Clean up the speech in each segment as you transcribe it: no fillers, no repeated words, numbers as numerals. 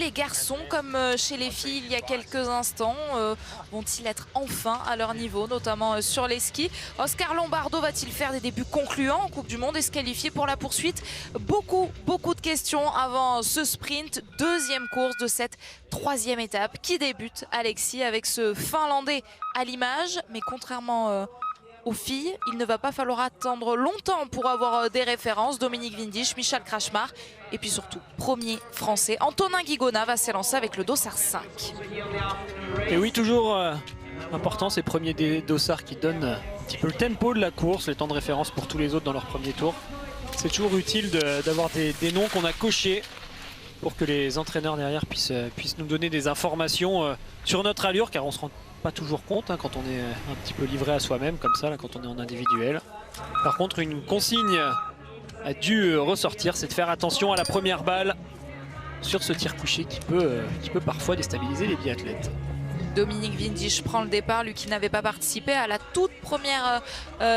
Les garçons, comme chez les filles il y a quelques instants, vont-ils être enfin à leur niveau, notamment sur les skis? Oscar Lombardo va-t-il faire des débuts concluants en Coupe du Monde et se qualifier pour la poursuite? Beaucoup de questions avant ce sprint. Deuxième course de cette troisième étape qui débute, Alexis, avec ce Finlandais à l'image. Mais contrairement aux filles, il ne va pas falloir attendre longtemps pour avoir des références. Dominique Windisch, Michal Krachmar et puis surtout, premier français, Antonin Guigona va s'élancer avec le dossard 5. Et oui, toujours important ces premiers dossards qui donnent un petit peu le tempo de la course, le temps de référence pour tous les autres dans leur premier tour. C'est toujours utile d'avoir des noms qu'on a cochés pour que les entraîneurs derrière puissent nous donner des informations sur notre allure, car on se rend pas toujours compte quand on est un petit peu livré à soi-même comme ça, là, quand on est en individuel. Par contre, une consigne a dû ressortir, c'est de faire attention à la première balle sur ce tir couché qui peut parfois déstabiliser les biathlètes. Dominique Windisch prend le départ, lui qui n'avait pas participé à la toute première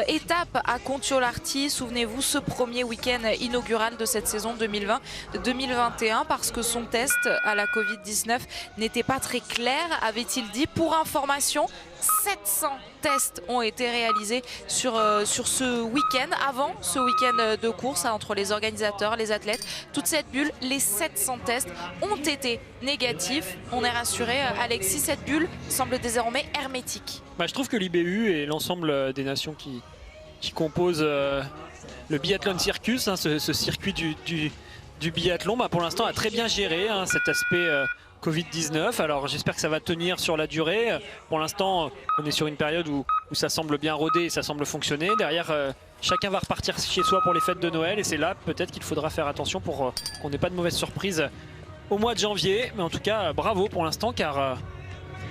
étape à Kontiolahti. Souvenez-vous, ce premier week-end inaugural de cette saison 2020-2021, parce que son test à la Covid-19 n'était pas très clair, avait-il dit. Pour information, 700 tests ont été réalisés sur ce week-end, avant ce week-end de course, entre les organisateurs, les athlètes. Toute cette bulle, les 700 tests ont été négatifs. On est rassuré, Alexis, cette bulle semble désormais hermétique. Je trouve que l'IBU et l'ensemble des nations qui composent le biathlon circus, ce circuit du biathlon, pour l'instant a très bien géré cet aspect Covid-19. Alors j'espère que ça va tenir sur la durée. Pour l'instant, on est sur une période où ça semble bien rodé et ça semble fonctionner. Derrière, chacun va repartir chez soi pour les fêtes de Noël, et c'est là peut-être qu'il faudra faire attention pour qu'on n'ait pas de mauvaises surprises au mois de janvier. Mais en tout cas, bravo pour l'instant, car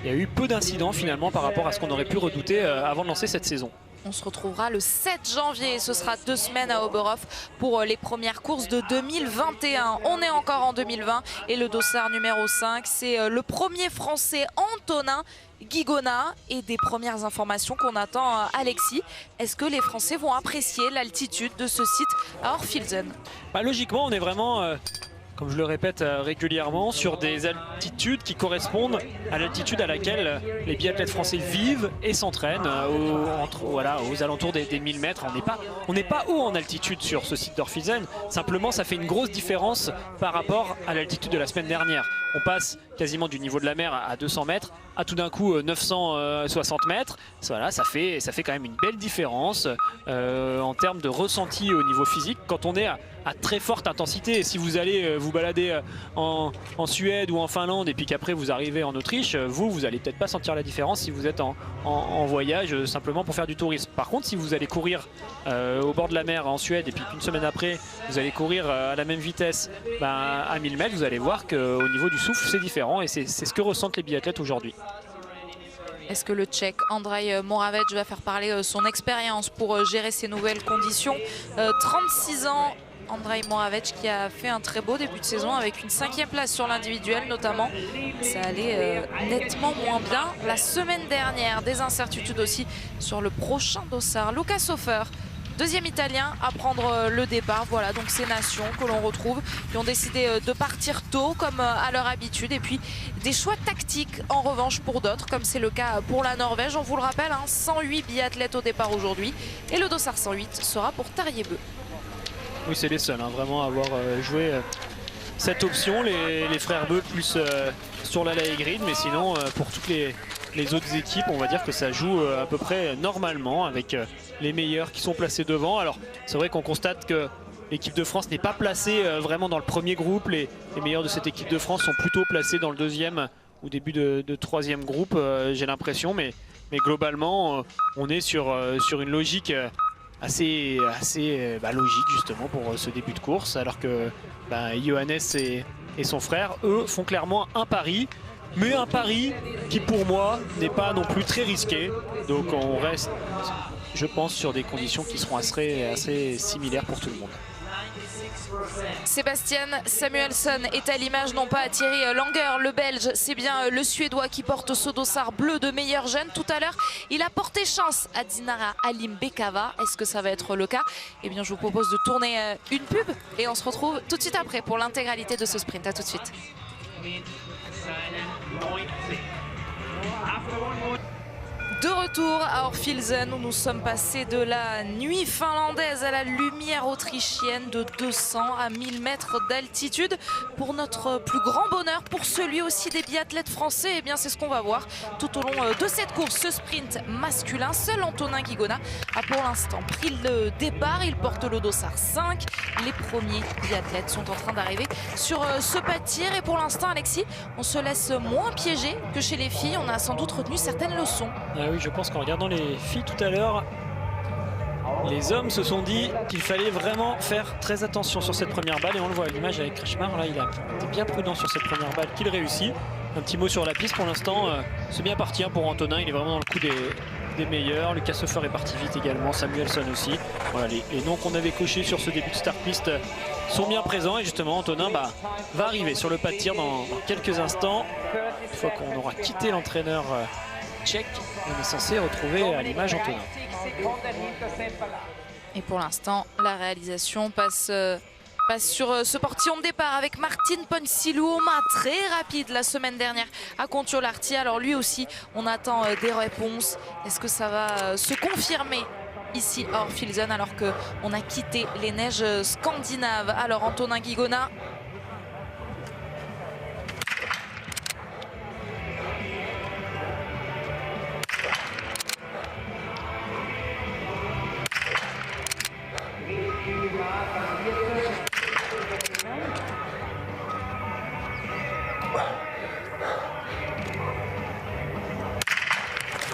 il y a eu peu d'incidents finalement par rapport à ce qu'on aurait pu redouter avant de lancer cette saison. On se retrouvera le 7 janvier, ce sera 2 semaines à Oberhof pour les premières courses de 2021. On est encore en 2020 et le dossard numéro 5, c'est le premier français, Antonin Guigona. Et des premières informations qu'on attend, Alexis, est-ce que les Français vont apprécier l'altitude de ce site à Orfilsen? Logiquement, on est vraiment comme je le répète régulièrement, sur des altitudes qui correspondent à l'altitude à laquelle les biathlètes français vivent et s'entraînent, aux alentours des 1000 mètres. On n'est pas haut en altitude sur ce site d'Orfilsen, simplement ça fait une grosse différence par rapport à l'altitude de la semaine dernière. On passe quasiment du niveau de la mer à 200 mètres à tout d'un coup 960 mètres. Voilà, ça fait quand même une belle différence en termes de ressenti au niveau physique quand on est à très forte intensité. Et si vous allez vous balader en Suède ou en Finlande et puis qu'après vous arrivez en Autriche, vous allez peut-être pas sentir la différence si vous êtes en voyage simplement pour faire du tourisme. Par contre, si vous allez courir au bord de la mer en Suède et puis qu'une semaine après vous allez courir à la même vitesse à 1000 mètres, vous allez voir qu'au niveau du souffle c'est différent, et c'est ce que ressentent les biathlètes aujourd'hui. Est-ce que le Tchèque Andrej Moravec va faire parler son expérience pour gérer ces nouvelles conditions? 36 ans, Andrej Moravec, qui a fait un très beau début de saison avec une 5e place sur l'individuel notamment. Ça allait nettement moins bien la semaine dernière. Des incertitudes aussi sur le prochain dossard. Luca Sofer, deuxième italien à prendre le départ. Voilà donc ces nations que l'on retrouve qui ont décidé de partir tôt comme à leur habitude, et puis des choix tactiques en revanche pour d'autres, comme c'est le cas pour la Norvège. On vous le rappelle, 108 biathlètes au départ aujourd'hui, et le dossard 108 sera pour Tarjei-Bø. Oui, c'est les seuls vraiment à avoir joué cette option, les frères Bø plus sur la Grid, mais sinon pour toutes les autres équipes, on va dire que ça joue à peu près normalement avec les meilleurs qui sont placés devant. Alors c'est vrai qu'on constate que l'équipe de France n'est pas placée vraiment dans le premier groupe. Les meilleurs de cette équipe de France sont plutôt placés dans le deuxième ou début de troisième groupe, j'ai l'impression, mais globalement on est sur une logique assez logique justement pour ce début de course, alors que Johannes et son frère, eux, font clairement un pari, mais un pari qui pour moi n'est pas non plus très risqué. Donc on reste, je pense, sur des conditions qui seront assez similaires pour tout le monde. Sébastien Samuelsson est à l'image, non pas à Thierry Langer, le Belge, c'est bien le Suédois qui porte ce dossard bleu de meilleur jeune. Tout à l'heure, il a porté chance à Dinara Alim-Bekava. Est-ce que ça va être le cas? Eh bien, je vous propose de tourner une pub et on se retrouve tout de suite après pour l'intégralité de ce sprint. À tout de suite. De retour à Orphilsen où nous sommes passés de la nuit finlandaise à la lumière autrichienne de 200 à 1000 mètres d'altitude. Pour notre plus grand bonheur, pour celui aussi des biathlètes français, eh bien c'est ce qu'on va voir tout au long de cette course, ce sprint masculin. Seul Antonin Guigona a pour l'instant pris le départ, il porte le dossard 5. Les premiers biathlètes sont en train d'arriver sur ce pas de tir et pour l'instant Alexis, on se laisse moins piéger que chez les filles, on a sans doute retenu certaines leçons. Ah oui, je pense qu'en regardant les filles tout à l'heure, les hommes se sont dit qu'il fallait vraiment faire très attention sur cette première balle et on le voit à l'image avec Kretschmar, là il a été bien prudent sur cette première balle qu'il réussit. Un petit mot sur la piste pour l'instant, c'est bien parti pour Antonin, il est vraiment dans le coup des meilleurs. Lucas Hofer est parti vite également, Samuelsson aussi. Voilà, les noms qu'on avait cochés sur ce début de start piste sont bien présents et justement Antonin va arriver sur le pas de tir dans quelques instants. Une fois qu'on aura quitté l'entraîneur tchèque, on est censé retrouver à l'image Antonin. Et pour l'instant, la réalisation passe sur ce portillon de départ avec Martin Ponsiluoma, très rapide la semaine dernière à Kontiolahti. Alors lui aussi, on attend des réponses. Est-ce que ça va se confirmer ici à Orphilsen alors qu'on a quitté les neiges scandinaves? Alors Antonin Guigona.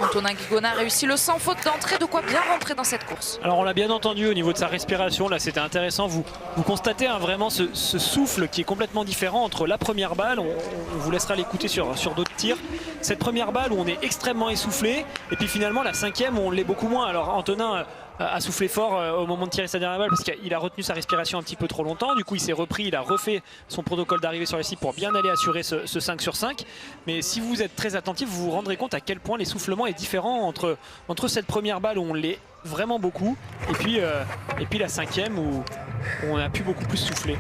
Antonin Guigona a réussi le sans faute d'entrée, de quoi bien rentrer dans cette course. Alors on l'a bien entendu au niveau de sa respiration, là c'était intéressant, vous constatez vraiment ce souffle qui est complètement différent entre la première balle, on vous laissera l'écouter sur d'autres tirs, cette première balle où on est extrêmement essoufflé et puis finalement la cinquième où on l'est beaucoup moins. Alors Antonin a soufflé fort au moment de tirer sa dernière balle parce qu'il a retenu sa respiration un petit peu trop longtemps, du coup il s'est repris, il a refait son protocole d'arrivée sur les cibles pour bien aller assurer ce 5 sur 5. Mais si vous êtes très attentif, vous vous rendrez compte à quel point l'essoufflement est différent entre cette première balle où on l'est vraiment beaucoup et puis la cinquième où on a pu beaucoup plus souffler.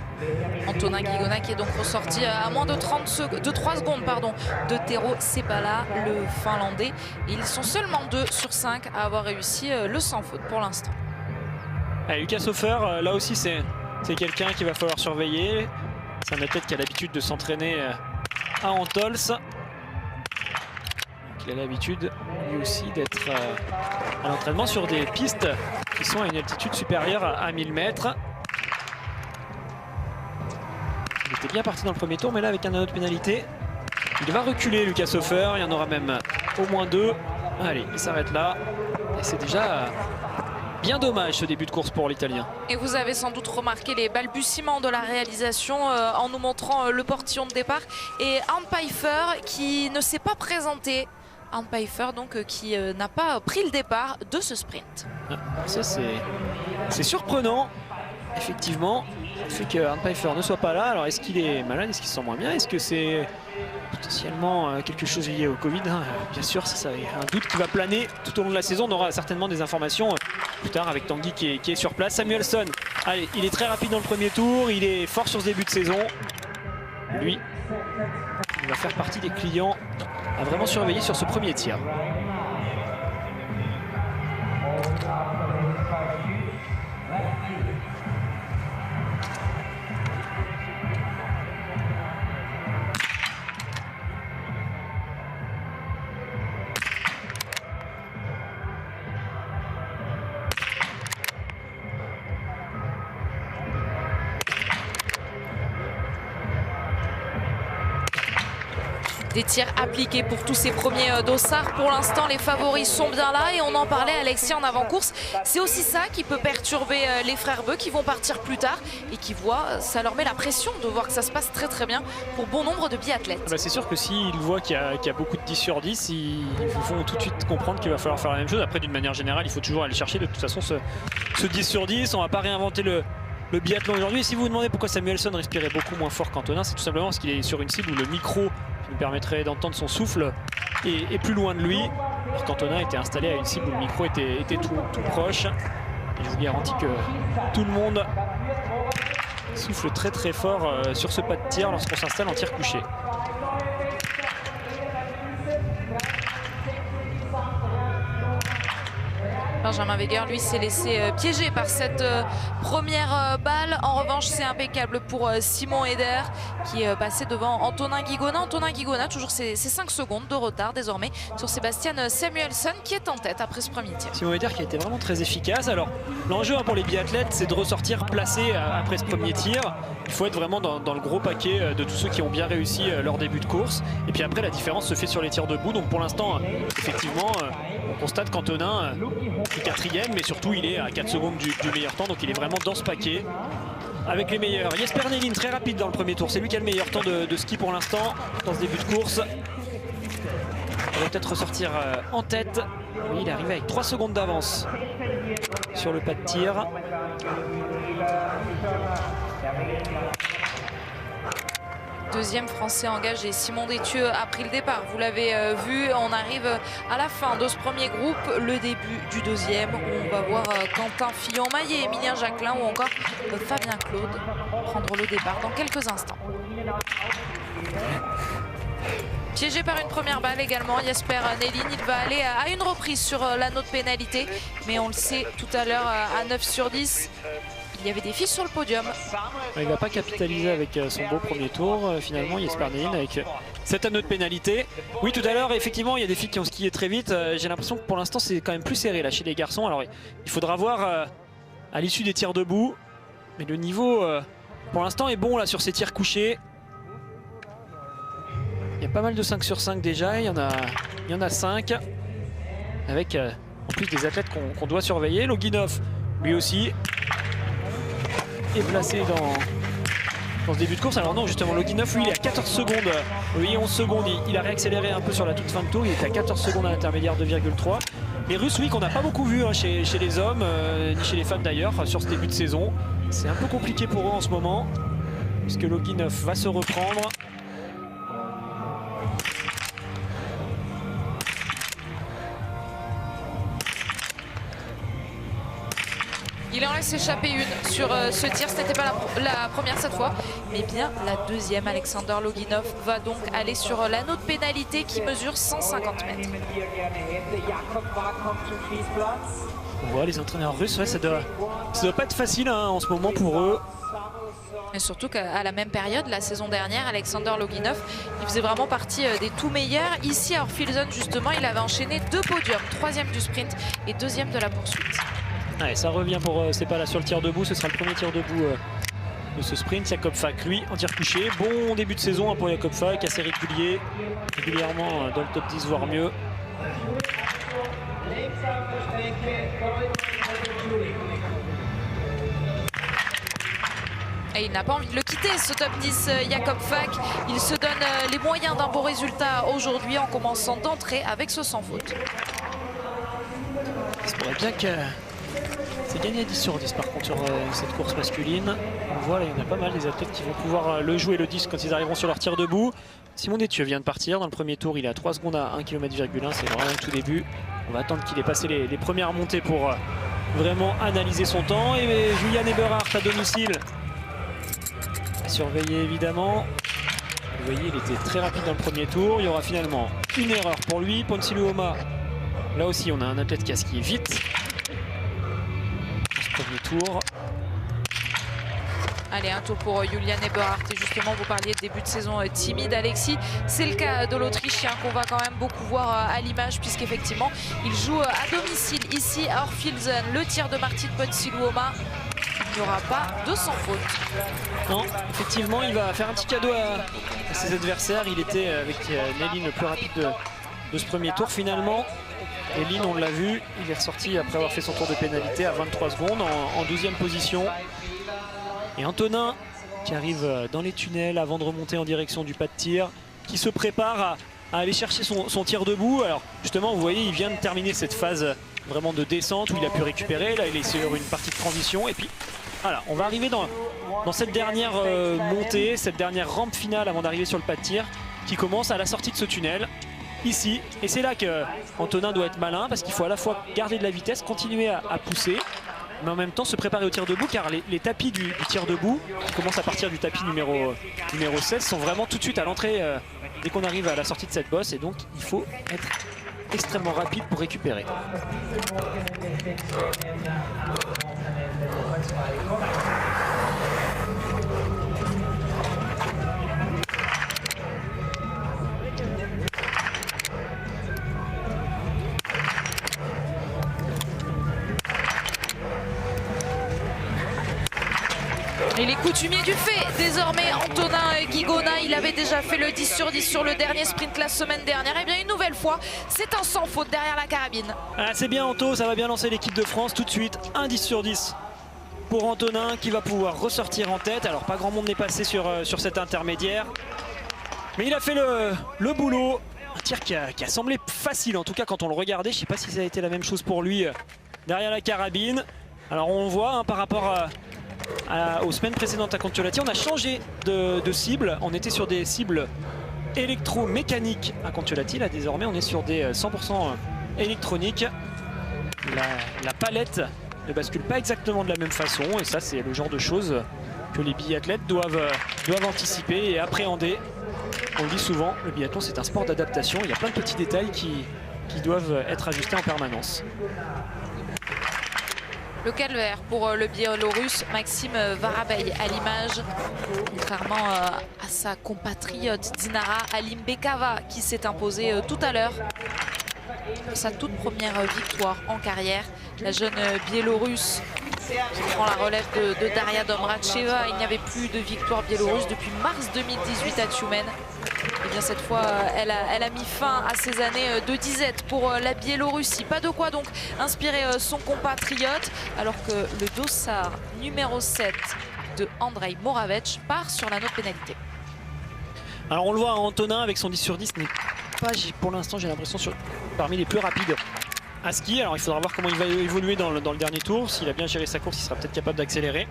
Antonin Guigona qui est donc ressorti à moins de 3 secondes de Tero Sepala, le Finlandais. Et ils sont seulement 2 sur 5 à avoir réussi le sans faute pour l'instant. Lucas Hofer, là aussi c'est quelqu'un qu'il va falloir surveiller. C'est un athlète qui a l'habitude de s'entraîner à Antols. Il a l'habitude lui aussi d'être à l'entraînement sur des pistes qui sont à une altitude supérieure à 1000 mètres. Il était bien parti dans le premier tour, mais là avec un anneau de pénalité, il va reculer Lucas Hofer. Il y en aura même au moins 2. Allez, il s'arrête là. Et c'est déjà bien dommage ce début de course pour l'Italien. Et vous avez sans doute remarqué les balbutiements de la réalisation en nous montrant le portillon de départ. Et Arnd Pfeiffer qui ne s'est pas présenté. Arnd Pfeiffer donc qui n'a pas pris le départ de ce sprint. Ça c'est surprenant, effectivement, le fait que Arnd Pfeiffer ne soit pas là. Alors est-ce qu'il est malade, est-ce qu'il se sent moins bien, est-ce que c'est potentiellement quelque chose lié au Covid, bien sûr, c'est un doute qui va planer tout au long de la saison. On aura certainement des informations plus tard avec Tanguy qui est sur place. Samuelsson, allez, il est très rapide dans le premier tour, il est fort sur ce début de saison. Lui, il va faire partie des clients à vraiment surveiller sur ce premier tir. Des tirs appliqués pour tous ces premiers dossards. Pour l'instant, les favoris sont bien là et on en parlait, Alexis, en avant-course. C'est aussi ça qui peut perturber les frères Beu qui vont partir plus tard et qui voient, ça leur met la pression de voir que ça se passe très très bien pour bon nombre de biathlètes. C'est sûr que s'ils voient qu'il y a beaucoup de 10 sur 10, ils vont tout de suite comprendre qu'il va falloir faire la même chose. Après, d'une manière générale, il faut toujours aller chercher de toute façon ce 10 sur 10. On ne va pas réinventer le biathlon aujourd'hui. Et si vous vous demandez pourquoi Samuelsson respirait beaucoup moins fort qu'Antonin, c'est tout simplement parce qu'il est sur une cible où le micro qui nous permettrait d'entendre son souffle est plus loin de lui. Alors qu'Antonin était installé à une cible où le micro était tout proche. Et je vous garantis que tout le monde souffle très très fort sur ce pas de tir lorsqu'on s'installe en tir couché. Benjamin Weger, lui, s'est laissé piéger par cette première balle. En revanche, c'est impeccable pour Simon Eder qui est passé devant Antonin Guigona. Antonin Guigona, toujours ses 5 secondes de retard désormais sur Sébastien Samuelsson qui est en tête après ce premier tir. Simon Eder qui a été vraiment très efficace. Alors, l'enjeu pour les biathlètes, c'est de ressortir placé après ce premier tir. Il faut être vraiment dans le gros paquet de tous ceux qui ont bien réussi leur début de course. Et puis après, la différence se fait sur les tirs debout. Donc pour l'instant, effectivement, on constate qu'Antonin est 4e, mais surtout il est à 4 secondes du meilleur temps. Donc il est vraiment dans ce paquet avec les meilleurs. Jesper Nelin, très rapide dans le premier tour. C'est lui qui a le meilleur temps de ski pour l'instant dans ce début de course. Il va peut-être ressortir en tête. Oui, il est arrivé avec 3 secondes d'avance sur le pas de tir. Deuxième français engagé, Simon Détieux a pris le départ. Vous l'avez vu, on arrive à la fin de ce premier groupe, le début du deuxième, où on va voir Quentin Fillon-Maillet, Emilien Jacquelin ou encore Fabien Claude prendre le départ dans quelques instants. Piégé par une première balle également, Jesper Nelin, il va aller à une reprise sur l'anneau de pénalité, mais on le sait tout à l'heure à 9 sur 10. Il y avait des filles sur le podium. Il ne va pas capitaliser avec son beau premier tour. Finalement, Jesper Nelin avec cet anneau de pénalité. Oui, tout à l'heure, effectivement, il y a des filles qui ont skié très vite. J'ai l'impression que pour l'instant, c'est quand même plus serré là chez les garçons. Alors, il faudra voir à l'issue des tirs debout. Mais le niveau, pour l'instant, est bon là sur ces tirs couchés. Il y a pas mal de 5 sur 5 déjà. Il y en a 5. Avec en plus des athlètes qu'on doit surveiller. Loginov, lui aussi, est placé dans ce début de course. Alors non, justement, Loginov, lui, il est à 14 secondes. Oui, 11 secondes. Il a réaccéléré un peu sur la toute fin de tour. Il est à 14 secondes à l'intermédiaire, 2,3. Les Russes, oui, qu'on n'a pas beaucoup vu chez les hommes, ni chez les femmes d'ailleurs, sur ce début de saison. C'est un peu compliqué pour eux en ce moment, puisque Loginov va se reprendre. Il en laisse échapper une sur ce tir. Ce n'était pas la première cette fois, mais bien la deuxième. Alexander Loginov va donc aller sur l'anneau de pénalité qui mesure 150 mètres. On voit les entraîneurs russes, ouais, ça doit pas être facile en ce moment pour eux. Et surtout qu'à la même période, la saison dernière, Alexander Loginov, il faisait vraiment partie des tout meilleurs. Ici à Orfilsen, justement, il avait enchaîné 2 podiums, 3e du sprint et 2e de la poursuite. Ouais, ça revient pour Sepala sur le tir debout. Ce sera le premier tir debout de ce sprint. Jakob Fak, lui, en tir couché. Bon début de saison pour Jakob Fak, assez régulièrement dans le top 10, voire mieux. Et il n'a pas envie de le quitter, ce top 10, Jakob Fak. Il se donne les moyens d'un beau résultat aujourd'hui en commençant d'entrée avec ce sans faute. Ça pourrait bien que c'est gagné à 10 sur 10 par contre sur cette course masculine. On voit là, il y en a pas mal des athlètes qui vont pouvoir le jouer le 10 quand ils arriveront sur leur tir debout. Simon Détieux vient de partir dans le premier tour, il est à 3 secondes à 1,1 km, c'est vraiment le tout début. On va attendre qu'il ait passé les premières montées pour vraiment analyser son temps. Et Julian Eberhardt à domicile, à surveiller évidemment. Vous voyez, il était très rapide dans le premier tour. Il y aura finalement une erreur pour lui. Ponsi Luoma, là aussi on a un athlète qui a skié vite. Premier tour. Allez, un tour pour Julian Eberhardt. Et justement, vous parliez de début de saison timide, Alexis. C'est le cas de l'Autrichien qu'on va quand même beaucoup voir à l'image, puisqu'effectivement, il joue à domicile ici à Orfilsen. Le tir de Martin Ponsi Luoma. Il n'y aura pas de sans faute. Non, effectivement, il va faire un petit cadeau à ses adversaires. Il était avec Nelin le plus rapide de ce premier tour finalement. Nelin, on l'a vu, il est ressorti après avoir fait son tour de pénalité à 23 secondes en 12e position. Et Antonin qui arrive dans les tunnels avant de remonter en direction du pas de tir, qui se prépare à aller chercher son tir debout. Alors justement, vous voyez, il vient de terminer cette phase vraiment de descente où il a pu récupérer. Là, il est sur une partie de transition. Et puis voilà, on va arriver dans cette dernière montée, cette dernière rampe finale avant d'arriver sur le pas de tir qui commence à la sortie de ce tunnel. Ici, et c'est là que Antonin doit être malin parce qu'il faut à la fois garder de la vitesse, continuer à pousser, mais en même temps se préparer au tir debout, car les tapis du tir debout, qui commencent à partir du tapis numéro 16, sont vraiment tout de suite à l'entrée dès qu'on arrive à la sortie de cette bosse, et donc il faut être extrêmement rapide pour récupérer. Et les coutumiers du fait, désormais Antonin Guigona, il avait déjà fait le 10 sur 10 sur le dernier sprint la semaine dernière. Et bien une nouvelle fois, c'est un sans faute derrière la carabine. Ah, c'est bien Anto, ça va bien lancer l'équipe de France tout de suite. Un 10 sur 10 pour Antonin qui va pouvoir ressortir en tête. Alors pas grand monde n'est passé sur cet intermédiaire. Mais il a fait le boulot. Un tir qui a semblé facile en tout cas quand on le regardait. Je ne sais pas si ça a été la même chose pour lui derrière la carabine. Alors on voit hein, par rapport aux semaines précédentes à Kontiolahti, on a changé de cible. On était sur des cibles électromécaniques à Kontiolahti. Là désormais on est sur des 100% électroniques. La palette ne bascule pas exactement de la même façon et ça c'est le genre de choses que les biathlètes doivent anticiper et appréhender. On le dit souvent, le biathlon c'est un sport d'adaptation. Il y a plein de petits détails qui doivent être ajustés en permanence. Le calvaire pour le Biélorusse Maxime Varabey à l'image, contrairement à sa compatriote Dinara Alimbekova qui s'est imposée tout à l'heure pour sa toute première victoire en carrière. La jeune Biélorusse qui prend la relève de Daria Domracheva. Il n'y avait plus de victoire biélorusse depuis mars 2018 à Tioumen. Et bien cette fois, elle a mis fin à ces années de disette pour la Biélorussie. Pas de quoi donc inspirer son compatriote, alors que le dossard numéro 7 de Andrej Moravec part sur l'anneau de pénalité. Alors on le voit, Antonin avec son 10 sur 10 n'est pas, pour l'instant j'ai l'impression, parmi les plus rapides à ski. Alors il faudra voir comment il va évoluer dans le dernier tour. S'il a bien géré sa course, il sera peut-être capable d'accélérer.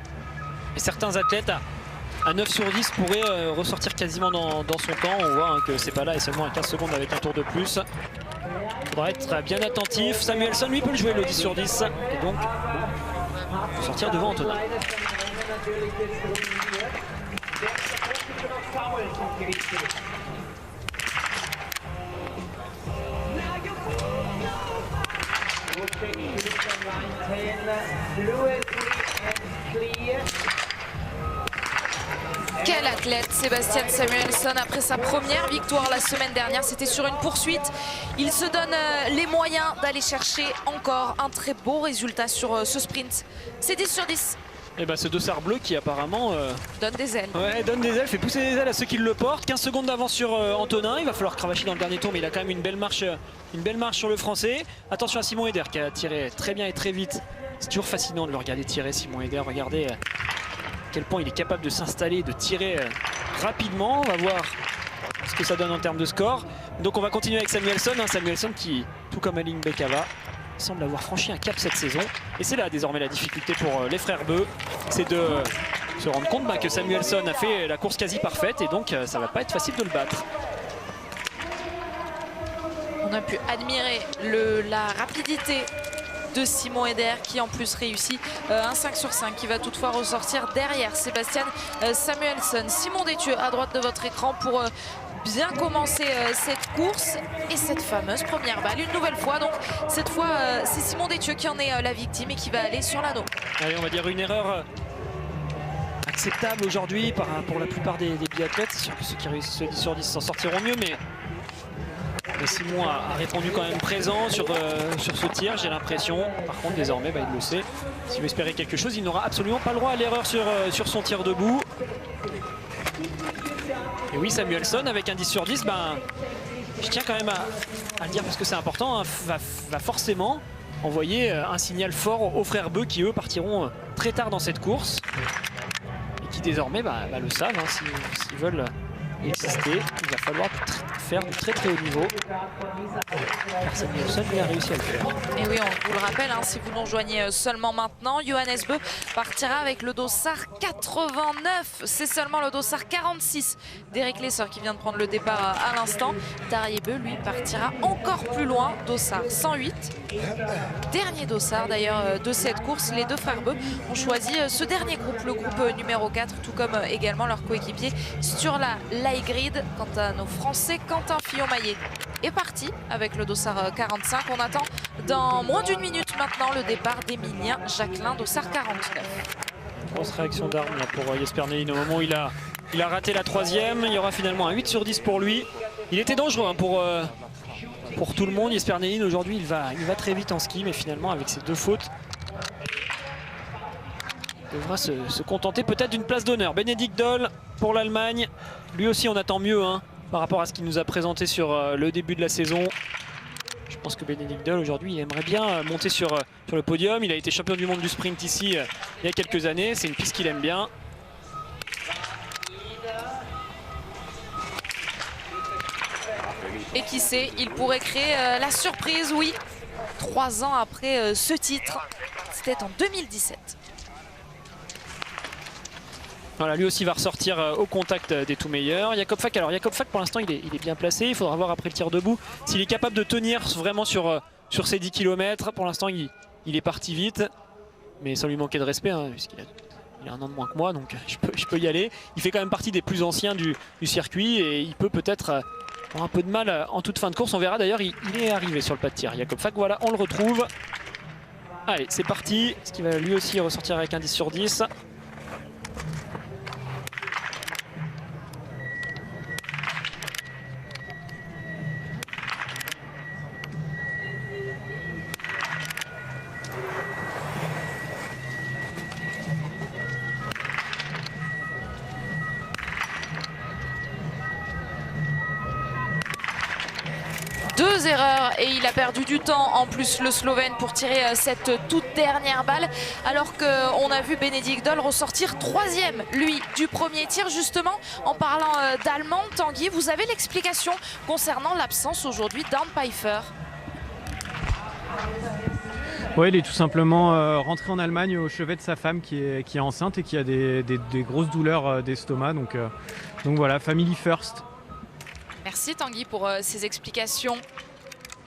Et certains athlètes à 9 sur 10 pourraient ressortir quasiment dans son temps. On voit hein, que c'est pas là et seulement à 15 secondes avec un tour de plus. Il faudra être bien attentif. Samuelsson lui peut le jouer le 10 sur 10 et donc sortir devant Antonin. Quel athlète Sébastien Samuelsson après sa première victoire la semaine dernière, c'était sur une poursuite. Il se donne les moyens d'aller chercher encore un très beau résultat sur ce sprint. C'est 10 sur 10. Et bah ce dossard bleu qui apparemment donne des ailes. Ouais, donne des ailes, fait pousser des ailes à ceux qui le portent. 15 secondes d'avance sur Antonin. Il va falloir cravacher dans le dernier tour, mais il a quand même une belle marche sur le français. Attention à Simon Eder qui a tiré très bien et très vite. C'est toujours fascinant de le regarder tirer, Simon Eder. Regardez à quel point il est capable de s'installer, de tirer rapidement. On va voir ce que ça donne en termes de score. Donc on va continuer avec Samuelsson. Samuelsson qui, tout comme Alimbekova, semble avoir franchi un cap cette saison. Et c'est là désormais la difficulté pour les frères Beu. C'est de se rendre compte que Samuelsson a fait la course quasi parfaite et donc ça va pas être facile de le battre. On a pu admirer la rapidité de Simon Eder qui en plus réussit un 5 sur 5 qui va toutefois ressortir derrière Sébastien Samuelsson. Simon Détieux à droite de votre écran pour bien commencer cette course et cette fameuse première balle une nouvelle fois. Donc cette fois c'est Simon Détieux qui en est la victime et qui va aller sur l'anneau. Allez, on va dire une erreur acceptable aujourd'hui pour la plupart des biathlètes. C'est sûr que ceux qui réussissent ce 10 sur 10 s'en sortiront mieux, mais Simon a répondu quand même présent sur ce tir, j'ai l'impression. Par contre désormais il le sait, s'il veut espérer quelque chose, il n'aura absolument pas le droit à l'erreur sur son tir debout. Et oui, Samuelsson avec un 10 sur 10, je tiens quand même à le dire parce que c'est important, va forcément envoyer un signal fort aux frères Beu qui eux partiront très tard dans cette course. Et qui désormais le savent, s'ils veulent exister, il va falloir faire du très haut niveau. Car Samuelsson a réussi à le faire. Et oui, on vous le rappelle, si vous nous rejoignez seulement maintenant, Johannes Beu partira avec le dossard 89. C'est seulement le dossard 46 d'Eric Lesser qui vient de prendre le départ à l'instant. Tarjei Beu, lui, partira encore plus loin, dossard 108. Dernier dossard d'ailleurs de cette course. Les deux frères Beu ont choisi ce dernier groupe, le groupe numéro 4, tout comme également leur coéquipier sur la fly grid. Quant à nos Français, Quentin Fillon-Maillet est parti avec le dossard 45. On attend dans moins d'une minute maintenant le départ d'Emilien Jacquelin, dossard 49. Grosse réaction d'arme là pour Jesper Nelin au moment où il a raté la troisième. Il y aura finalement un 8 sur 10 pour lui. Il était dangereux hein, pour tout le monde. Jesper Nelin aujourd'hui il va très vite en ski, mais finalement avec ses 2 fautes, il devra se contenter peut-être d'une place d'honneur. Benedikt Doll pour l'Allemagne. Lui aussi on attend mieux hein, par rapport à ce qu'il nous a présenté sur le début de la saison. Je pense que Benedikt Doll aujourd'hui il aimerait bien monter sur le podium. Il a été champion du monde du sprint ici il y a quelques années. C'est une piste qu'il aime bien. Et qui sait, il pourrait créer la surprise, oui. 3 ans après ce titre, c'était en 2017. Voilà, lui aussi va ressortir au contact des tout meilleurs. Jakob Fak, alors Jakob Fak pour l'instant il est bien placé. Il faudra voir après le tir debout s'il est capable de tenir vraiment sur ces 10 km. Pour l'instant il est parti vite, mais sans lui manquer de respect hein, puisqu'il a 1 an de moins que moi, donc je peux y aller. Il fait quand même partie des plus anciens du circuit et il peut peut-être avoir un peu de mal en toute fin de course. On verra d'ailleurs, il est arrivé sur le pas de tir. Jakob Fak, voilà, on le retrouve. Allez, c'est parti. Ce qui va lui aussi ressortir avec un 10 sur 10. Deux erreurs et il a perdu du temps en plus le Slovène pour tirer cette toute dernière balle, alors qu'on a vu Benedikt Doll ressortir 3e lui du premier tir. Justement, en parlant d'allemand, Tanguy, vous avez l'explication concernant l'absence aujourd'hui d'Arne Pfeiffer? Oui, il est tout simplement rentré en Allemagne au chevet de sa femme qui est enceinte et qui a des grosses douleurs d'estomac, donc voilà, family first. Merci Tanguy pour ces explications.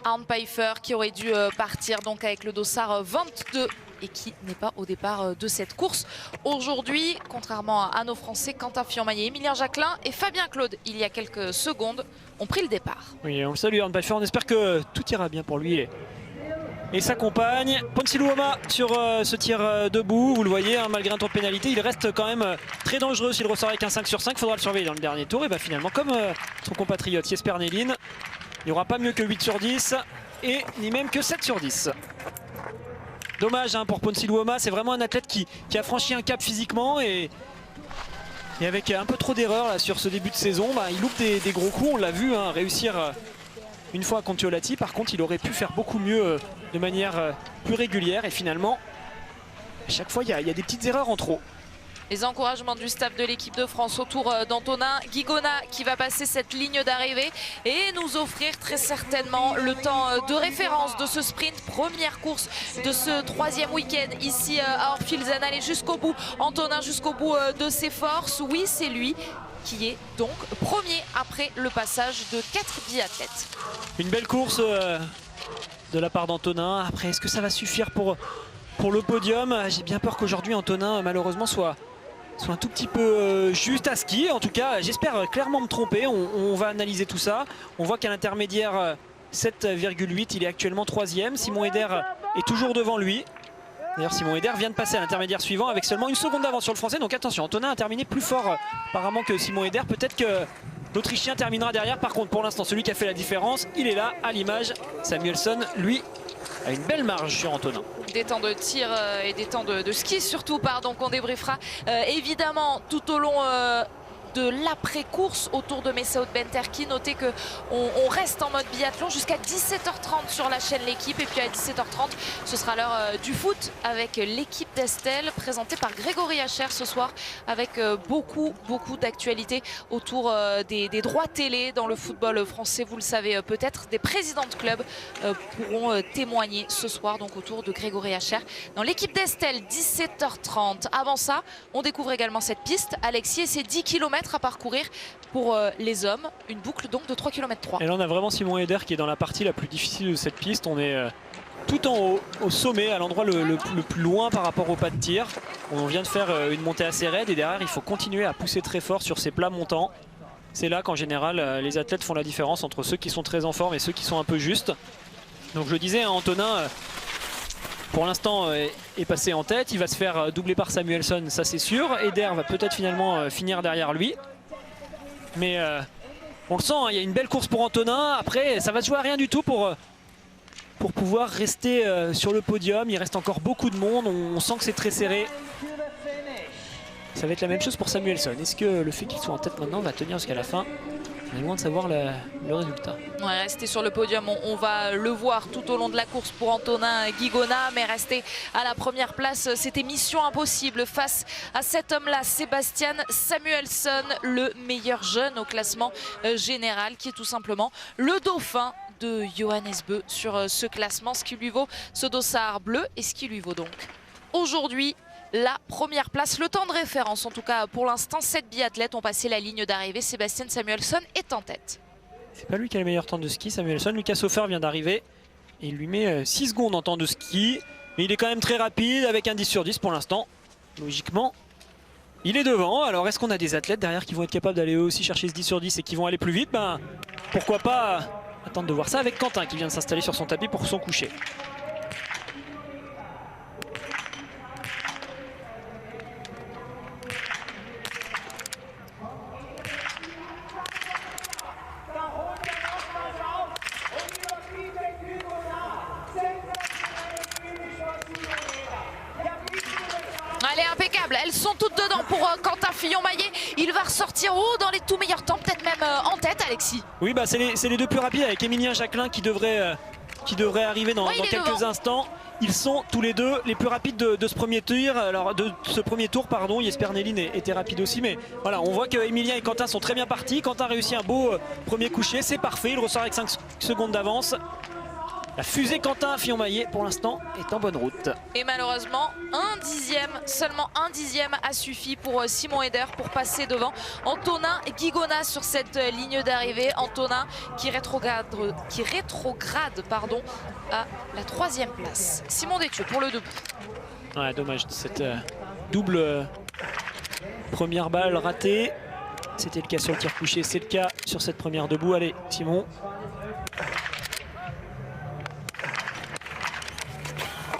Arne Pfeiffer qui aurait dû partir donc avec le dossard 22 et qui n'est pas au départ de cette course aujourd'hui, contrairement à nos Français Quentin Fillon-Maillet, Emilien Jacquelin et Fabien Claude il y a quelques secondes ont pris le départ. Oui, on le salue Arne Pfeiffer, on espère que tout ira bien pour lui et sa compagne. Ponsi Luoma sur ce tir debout, vous le voyez, hein, malgré un tour de pénalité, il reste quand même très dangereux s'il ressort avec un 5 sur 5, il faudra le surveiller dans le dernier tour. Et bah finalement, comme son compatriote Jesper Nelin, il n'y aura pas mieux que 8 sur 10 et ni même que 7 sur 10. Dommage hein, pour Ponsi Luoma, c'est vraiment un athlète qui a franchi un cap physiquement et avec un peu trop d'erreurs sur ce début de saison, bah, il loupe des gros coups, on l'a vu hein, réussir une fois à Kontiolahti. Par contre il aurait pu faire beaucoup mieux de manière plus régulière et finalement à chaque fois il y a des petites erreurs en trop. Les encouragements du staff de l'équipe de France autour d'Antonin Guigona qui va passer cette ligne d'arrivée et nous offrir très certainement le temps de référence de ce sprint. Première course de ce 3e week-end ici à Orphilsen. Allez jusqu'au bout, Antonin jusqu'au bout de ses forces. Oui, c'est lui qui est donc premier après le passage de 4 biathlètes. Une belle course de la part d'Antonin. Après, est-ce que ça va suffire pour le podium? J'ai bien peur qu'aujourd'hui Antonin malheureusement soit un tout petit peu juste à skier. En tout cas, j'espère clairement me tromper. On va analyser tout ça. On voit qu'à l'intermédiaire 7,8, il est actuellement 3e. Simon Eder est toujours devant lui. D'ailleurs, Simon Eder vient de passer à l'intermédiaire suivant avec seulement 1 seconde d'avance sur le Français. Donc attention, Antonin a terminé plus fort apparemment que Simon Eder. Peut-être que l'Autrichien terminera derrière. Par contre, pour l'instant, celui qui a fait la différence, il est là à l'image. Samuelsson, lui, a une belle marge sur Antonin. Des temps de tir et des temps de ski surtout, pardon, qu'on débriefera évidemment tout au long de l'après-course autour de Messaoud Benterki. Notez qu'on reste en mode biathlon jusqu'à 17h30 sur la chaîne L'équipe. Et puis à 17h30, ce sera l'heure du foot avec l'équipe d'Estelle présentée par Grégory Hacher ce soir avec beaucoup d'actualités autour des droits télé dans le football français. Vous le savez peut-être, des présidents de clubs pourront témoigner ce soir donc autour de Grégory Hacher dans l'équipe d'Estelle. 17h30. Avant ça, on découvre également cette piste. Alexis et ses 10 km à parcourir pour les hommes, une boucle donc de 3 km 3. Et là on a vraiment Simon Eder qui est dans la partie la plus difficile de cette piste. On est tout en haut, au sommet, à l'endroit le plus loin par rapport au pas de tir. On vient de faire une montée assez raide et derrière il faut continuer à pousser très fort sur ces plats montants. c'est là qu'en général les athlètes font la différence entre ceux qui sont très en forme et ceux qui sont un peu justes. Donc je le disais, Antonin pour l'instant est passé en tête, il va se faire doubler par Samuelsson, ça c'est sûr. Eder va peut-être finalement finir derrière lui. Mais on le sent, hein, il y a une belle course pour Antonin. Après ça va se jouer à rien du tout pour pouvoir rester sur le podium. Il reste encore beaucoup de monde, on sent que c'est très serré. Ça va être la même chose pour Samuelsson. Est-ce que le fait qu'il soit en tête maintenant va tenir jusqu'à la fin? On est loin de savoir le résultat. Ouais, rester sur le podium, on va le voir tout au long de la course pour Antonin Guigona, mais rester à la première place, c'était mission impossible face à cet homme-là, Sebastian Samuelsson, le meilleur jeune au classement général, qui est tout simplement le dauphin de Johannes Beu sur ce classement, ce qui lui vaut ce dossard bleu et ce qui lui vaut donc aujourd'hui la première place. Le temps de référence, en tout cas pour l'instant, 7 biathlètes ont passé la ligne d'arrivée. Sebastian Samuelsson est en tête. C'est pas lui qui a le meilleur temps de ski, Samuelsson. Lucas Hofer vient d'arriver et il lui met 6 secondes en temps de ski. Mais il est quand même très rapide avec un 10 sur 10 pour l'instant. Logiquement, il est devant. Alors est-ce qu'on a des athlètes derrière qui vont être capables d'aller eux aussi chercher ce 10 sur 10 et qui vont aller plus vite? Ben, pourquoi pas attendre de voir ça avec Quentin qui vient de s'installer sur son tapis pour son coucher. Elle est impeccable, elles sont toutes dedans pour Quentin Fillon-Maillet. Il va ressortir haut dans les tout meilleurs temps, peut-être même en tête, Alexis. Oui, bah c'est les deux plus rapides avec Emilien Jacquelin qui devrait arriver dans quelques instants. Ils sont tous les deux les plus rapides de ce premier tour. Alors de ce premier tour, pardon, Jesper Nelin était rapide aussi, mais voilà, on voit que Emilien et Quentin sont très bien partis. Quentin réussit un beau premier coucher, c'est parfait, il ressort avec 5 secondes d'avance. La fusée Quentin Fillon-Maillet pour l'instant est en bonne route. Et malheureusement, seulement un dixième a suffi pour Simon Eder pour passer devant Antonin Guigona sur cette ligne d'arrivée. Antonin qui rétrograde à la 3e place. Simon Détieux pour le debout. Ouais, dommage, cette double première balle ratée. C'était le cas sur le tir couché, c'est le cas sur cette première debout. Allez, Simon.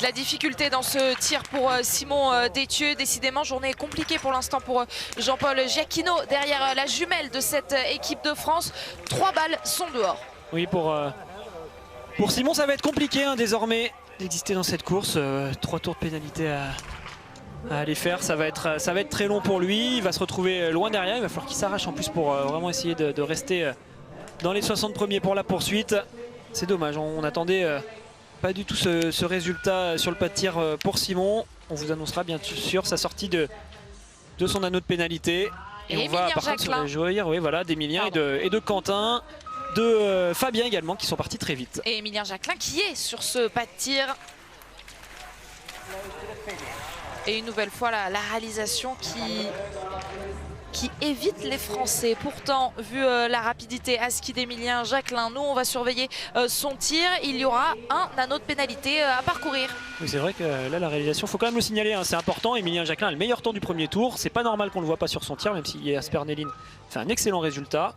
La difficulté dans ce tir pour Simon Détieux. Décidément, journée compliquée pour l'instant pour Jean-Paul Giacchino derrière la jumelle de cette équipe de France. 3 balles sont dehors. Oui, pour Simon, ça va être compliqué hein, désormais d'exister dans cette course. 3 tours de pénalité à aller faire. Ça va être très long pour lui. Il va se retrouver loin derrière. Il va falloir qu'il s'arrache en plus pour vraiment essayer de rester dans les 60 premiers pour la poursuite. C'est dommage, on attendait pas du tout ce résultat sur le pas de tir pour Simon. On vous annoncera bien sûr sa sortie de son anneau de pénalité. Et on va par contre se réjouir voilà, d'Emilien et de Quentin, de Fabien également qui sont partis très vite. Et Emilien Jacquelin qui est sur ce pas de tir. Et une nouvelle fois la réalisation qui évite les Français. Pourtant, vu la rapidité à ski d'Emilien Jacquelin, nous on va surveiller son tir. Il y aura un anneau de pénalité à parcourir. Oui, c'est vrai que là la réalisation, faut quand même le signaler, hein, c'est important. Emilien Jacquelin a le meilleur temps du premier tour. C'est pas normal qu'on le voit pas sur son tir, même si Jesper Nelin fait un excellent résultat.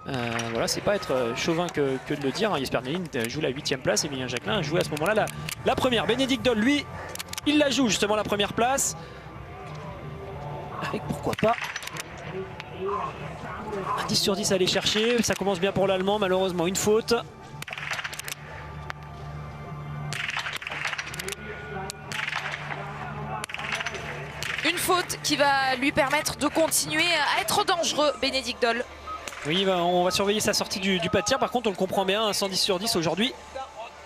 Voilà, c'est pas être chauvin que de le dire. Hein. Jesper Nelin joue la 8e place, Emilien Jacquelin a joué à ce moment-là la première. Bénédicte Doll, lui, il la joue justement la première place. Avec pourquoi pas un 10 sur 10 à aller chercher. Ça commence bien pour l'Allemand, malheureusement une faute. Une faute qui va lui permettre de continuer à être dangereux, Bénédicte Doll. Oui, on va surveiller sa sortie du pas de tir. Par contre, on le comprend bien, un 110 sur 10 aujourd'hui.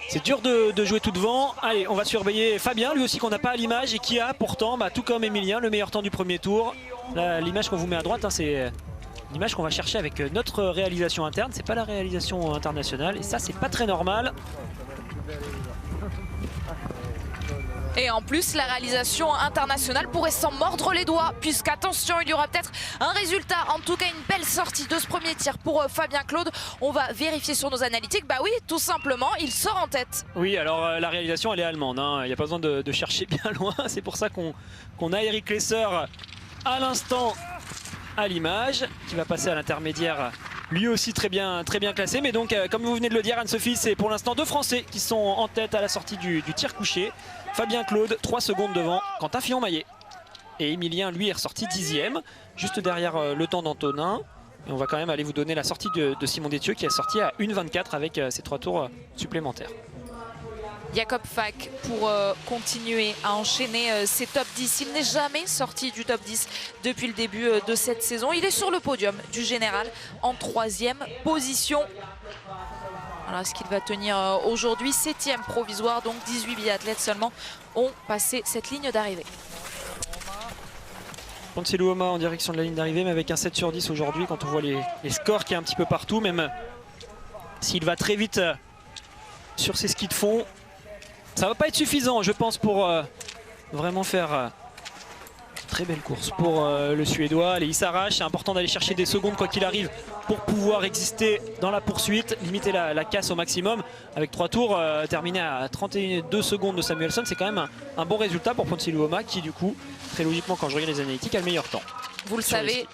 C'est dur de jouer tout devant. Allez, on va surveiller Fabien, lui aussi qu'on n'a pas à l'image et qui a pourtant, tout comme Emilien, le meilleur temps du premier tour. L'image qu'on vous met à droite, hein, c'est l'image qu'on va chercher avec notre réalisation interne. C'est pas la réalisation internationale et ça, c'est pas très normal. Et en plus, la réalisation internationale pourrait s'en mordre les doigts, puisqu'attention, il y aura peut-être un résultat. En tout cas, une belle sortie de ce premier tir pour Fabien Claude. On va vérifier sur nos analytiques. Bah oui, tout simplement, il sort en tête. Oui, alors la réalisation, elle est allemande. Hein. Il n'y a pas besoin de chercher bien loin. C'est pour ça qu'on a Eric Lesser à l'instant à l'image, qui va passer à l'intermédiaire, lui aussi très bien classé. Mais donc, comme vous venez de le dire, Anne-Sophie, c'est pour l'instant 2 Français qui sont en tête à la sortie du tir couché. Fabien Claude, 3 secondes devant Quentin Fillon-Maillet. Et Emilien, lui, est ressorti 10e, juste derrière le temps d'Antonin. Et on va quand même aller vous donner la sortie de Simon Détieux qui est sorti à 1,24 avec ses 3 tours supplémentaires. Jakob Fack pour continuer à enchaîner ses top 10. Il n'est jamais sorti du top 10 depuis le début de cette saison. Il est sur le podium du général en 3e position. Alors est-ce qu'il va tenir aujourd'hui? 7e provisoire, donc 18 biathlètes seulement ont passé cette ligne d'arrivée. Ponce Luoma en direction de la ligne d'arrivée, mais avec un 7 sur 10 aujourd'hui, quand on voit les scores qui est un petit peu partout, même s'il va très vite sur ses skis de fond, ça va pas être suffisant, je pense, pour vraiment faire une très belle course pour le Suédois. Allez, il s'arrache, c'est important d'aller chercher des secondes quoi qu'il arrive pour pouvoir exister dans la poursuite, limiter la casse au maximum. Avec 3 tours terminés à 32 secondes de Samuelsson, c'est quand même un bon résultat pour Ponce Luoma qui, du coup, très logiquement, quand je regarde les analytiques, a le meilleur temps. Vous le savez,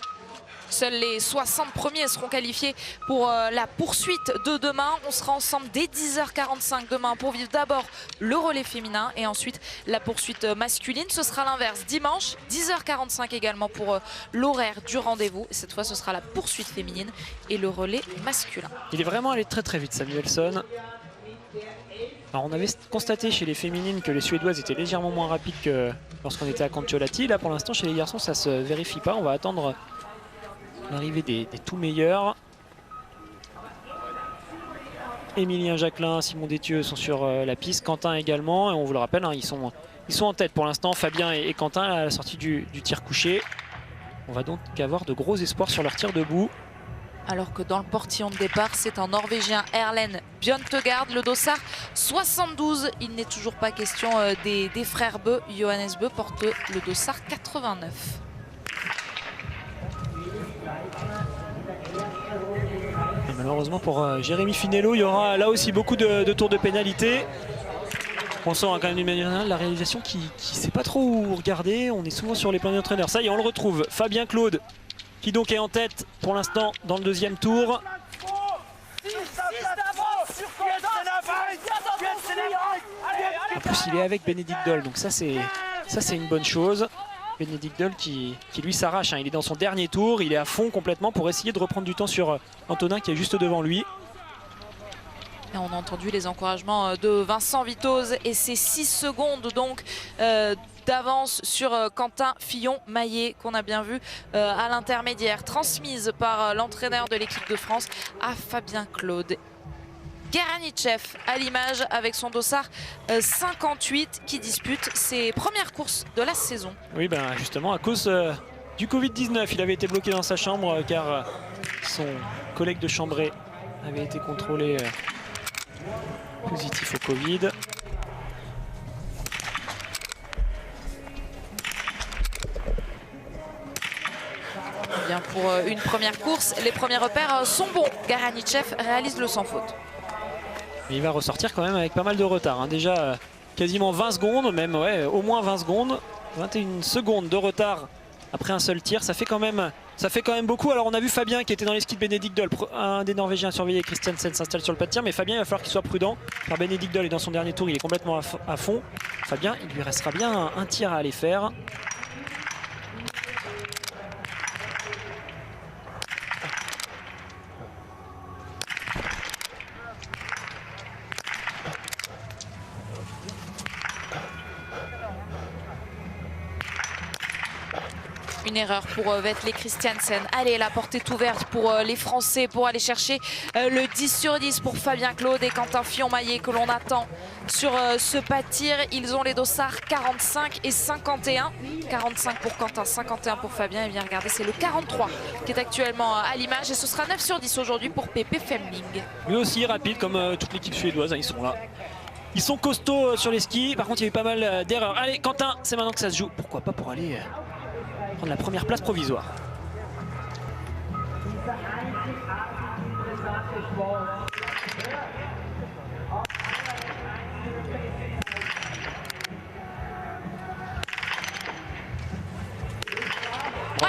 seuls les 60 premiers seront qualifiés pour la poursuite de demain. On sera ensemble dès 10h45 demain pour vivre d'abord le relais féminin et ensuite la poursuite masculine. Ce sera l'inverse dimanche, 10h45 également pour l'horaire du rendez-vous. Cette fois, ce sera la poursuite féminine et le relais masculin. Il est vraiment allé très vite, Samuelsson. Alors on avait constaté chez les féminines que les Suédoises étaient légèrement moins rapides que lorsqu'on était à Kontiolahti. Là pour l'instant chez les garçons ça se vérifie pas. On va attendre l'arrivée des tout meilleurs. Emilien Jacquelin, Simon Détieux sont sur la piste. Quentin également. Et on vous le rappelle, hein, ils sont en tête pour l'instant. Fabien et Quentin à la sortie du tir couché. On va donc avoir de gros espoirs sur leur tir debout. Alors que dans le portillon de départ, c'est un Norvégien, Erlen Bjørntegard, le dossard 72. Il n'est toujours pas question des frères Bø. Johannes Bø porte le dossard 89. Et malheureusement pour Jérémy Finello, il y aura là aussi beaucoup de tours de pénalité. On sent quand même d'une manière générale la réalisation qui ne sait pas trop où regarder. On est souvent sur les plans d'entraîneur. Ça y est, on le retrouve. Fabien Claude, qui donc est en tête pour l'instant dans le 2e tour. En plus il est avec Bénédicte Doll, donc ça c'est une bonne chose. Bénédicte Doll qui lui s'arrache, hein. Il est dans son dernier tour, il est à fond complètement pour essayer de reprendre du temps sur Antonin qui est juste devant lui. Et on a entendu les encouragements de Vincent Vitoz et ses 6 secondes donc d'avance sur Quentin Fillon-Maillet qu'on a bien vu à l'intermédiaire, transmise par l'entraîneur de l'équipe de France à Fabien Claude. Garanitchev à l'image avec son dossard 58 qui dispute ses premières courses de la saison. Oui, ben justement à cause du Covid-19, il avait été bloqué dans sa chambre car son collègue de Chambray avait été contrôlé positif au Covid. Bien pour une première course, les premiers repères sont bons. Garanitchev réalise le sans faute. Mais il va ressortir quand même avec pas mal de retard, hein. Déjà quasiment 20 secondes, même ouais, au moins 20 secondes. 21 secondes de retard après un seul tir, ça fait quand même beaucoup. Alors on a vu Fabien qui était dans les skis de Bénédicte Doll, un des Norvégiens à surveiller, Christiansen s'installe sur le pas de tir, mais Fabien il va falloir qu'il soit prudent car Bénédicte Doll est dans son dernier tour, il est complètement à fond. Fabien, il lui restera bien un tir à aller faire. Une erreur pour Vetle Christiansen. Allez, la porte est ouverte pour les Français pour aller chercher le 10 sur 10 pour Fabien Claude et Quentin Fillon-Maillet que l'on attend sur ce pas de tir. Ils ont les dossards 45 et 51. 45 pour Quentin, 51 pour Fabien. Et bien regardez, c'est le 43 qui est actuellement à l'image et ce sera 9 sur 10 aujourd'hui pour Pépé Femling. Lui aussi rapide comme toute l'équipe suédoise, hein, ils sont là. Ils sont costauds sur les skis, par contre il y a eu pas mal d'erreurs. Allez Quentin, c'est maintenant que ça se joue. Pourquoi pas pour aller prendre la première place provisoire.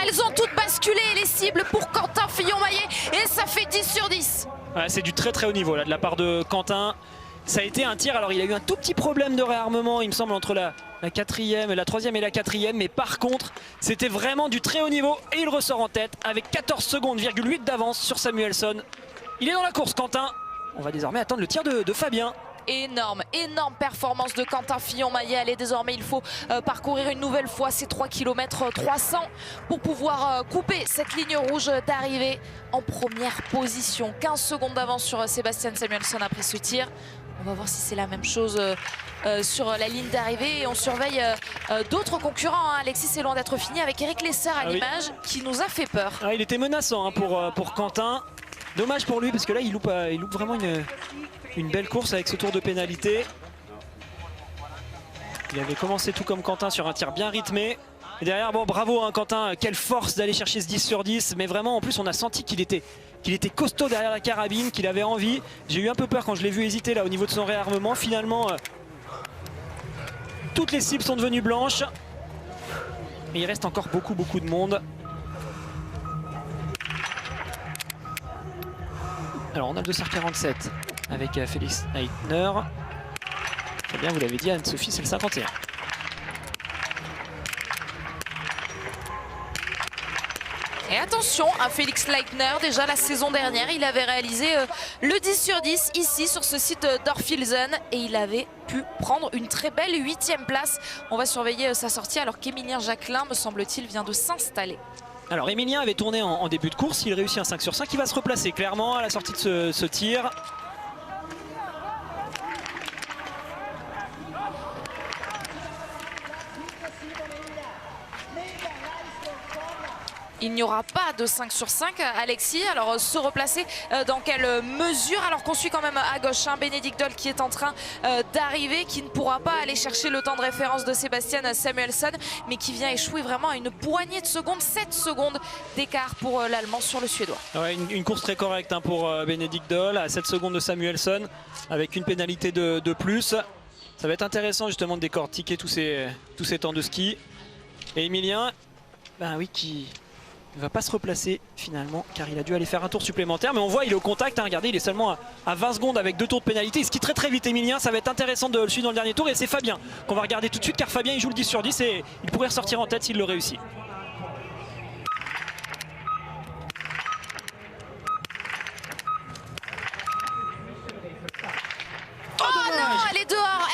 Elles ont toutes basculé basculer les cibles pour Quentin Fillon-Maillet et ça fait 10 sur 10. Ouais, c'est du très haut niveau là de la part de Quentin. Ça a été un tir, alors il a eu un tout petit problème de réarmement il me semble entre la quatrième, la troisième et la quatrième, mais par contre c'était vraiment du très haut niveau et il ressort en tête avec 14 secondes,8 d'avance sur Samuelsson. Il est dans la course Quentin, on va désormais attendre le tir de Fabien. Énorme performance de Quentin Fillon-Maillet. Allez, désormais il faut parcourir une nouvelle fois ces 3 km 300 pour pouvoir couper cette ligne rouge d'arrivée en première position. 15 secondes d'avance sur Sebastian Samuelsson après ce tir. On va voir si c'est la même chose sur la ligne d'arrivée. Et on surveille d'autres concurrents. Alexis, c'est loin d'être fini avec Eric Lesser à l'image qui nous a fait peur. Il était menaçant pour Quentin. Dommage pour lui parce que là il loupe vraiment une belle course avec ce tour de pénalité. Il avait commencé tout comme Quentin sur un tir bien rythmé. Et derrière, bon bravo Quentin, quelle force d'aller chercher ce 10 sur 10. Mais vraiment en plus on a senti qu'il était costaud derrière la carabine, qu'il avait envie. J'ai eu un peu peur quand je l'ai vu hésiter là au niveau de son réarmement. Finalement, toutes les cibles sont devenues blanches. Mais il reste encore beaucoup de monde. Alors on a le dossard 47 avec Félix Leitner. Très bien, vous l'avez dit Anne-Sophie, c'est le 51. Et attention à Félix Leitner, déjà la saison dernière, il avait réalisé le 10 sur 10 ici sur ce site d'Orfilsen et il avait pu prendre une très belle 8e place. On va surveiller sa sortie alors qu'Emilien Jacquelin, me semble-t-il, vient de s'installer. Alors Emilien avait tourné en début de course, il réussit un 5 sur 5, il va se replacer clairement à la sortie de ce tir. Il n'y aura pas de 5 sur 5, Alexis. Alors se replacer dans quelle mesure? Alors qu'on suit quand même à gauche Bénédicte Doll qui est en train d'arriver, qui ne pourra pas aller chercher le temps de référence de Sebastian Samuelsson, mais qui vient échouer vraiment à une poignée de secondes, 7 secondes d'écart pour l'Allemand sur le Suédois. Ouais, une course très correcte pour Bénédicte Doll, à 7 secondes de Samuelsson, avec une pénalité de plus. Ça va être intéressant justement de décortiquer tous ces temps de ski. Et Emilien, qui ne va pas se replacer finalement car il a dû aller faire un tour supplémentaire, mais on voit il est au contact, regardez il est seulement à 20 secondes avec 2 tours de pénalité, il skie très vite Emilien, ça va être intéressant de le suivre dans le dernier tour et c'est Fabien qu'on va regarder tout de suite car Fabien il joue le 10 sur 10 et il pourrait ressortir en tête s'il le réussit.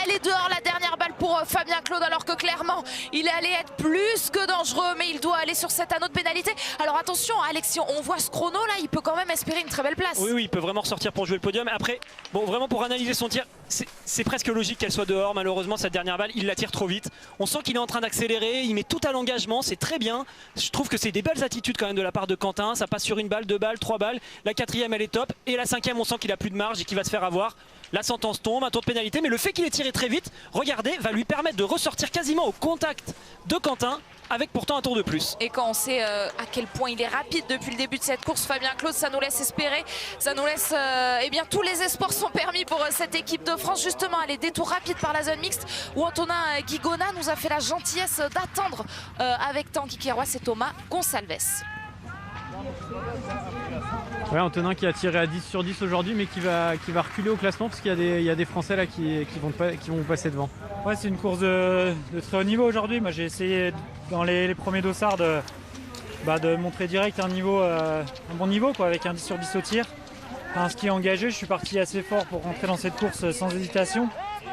Elle est dehors la dernière balle pour Fabien Claude alors que clairement il allait être plus que dangereux mais il doit aller sur cet anneau de pénalité. Alors attention Alexis, on voit ce chrono là, il peut quand même espérer une très belle place. Oui, il peut vraiment ressortir pour jouer le podium. Après, bon vraiment pour analyser son tir, c'est presque logique qu'elle soit dehors. Malheureusement cette dernière balle, il la tire trop vite. On sent qu'il est en train d'accélérer, il met tout à l'engagement, c'est très bien. Je trouve que c'est des belles attitudes quand même de la part de Quentin. Ça passe sur une balle, 2 balles, 3 balles. La 4e elle est top et la 5e on sent qu'il a plus de marge et qu'il va se faire avoir. La sentence tombe, un tour de pénalité, mais le fait qu'il ait tiré très vite, regardez, va lui permettre de ressortir quasiment au contact de Quentin, avec pourtant un tour de plus. Et quand on sait à quel point il est rapide depuis le début de cette course, Fabien Claude, ça nous laisse espérer, ça nous laisse, tous les espoirs sont permis pour cette équipe de France. Justement, les détours rapides par la zone mixte, où Antonin Guigona nous a fait la gentillesse d'attendre avec Tanguy Kérois et Thomas Gonçalves. Ouais, Antonin qui a tiré à 10 sur 10 aujourd'hui mais qui va reculer au classement parce qu'il y a des Français là qui vont passer devant. Ouais, c'est une course de très haut niveau aujourd'hui. Moi j'ai essayé dans les premiers dossards de montrer direct un bon niveau quoi, avec un 10 sur 10 au tir. Un ski engagé, je suis parti assez fort pour rentrer dans cette course sans hésitation.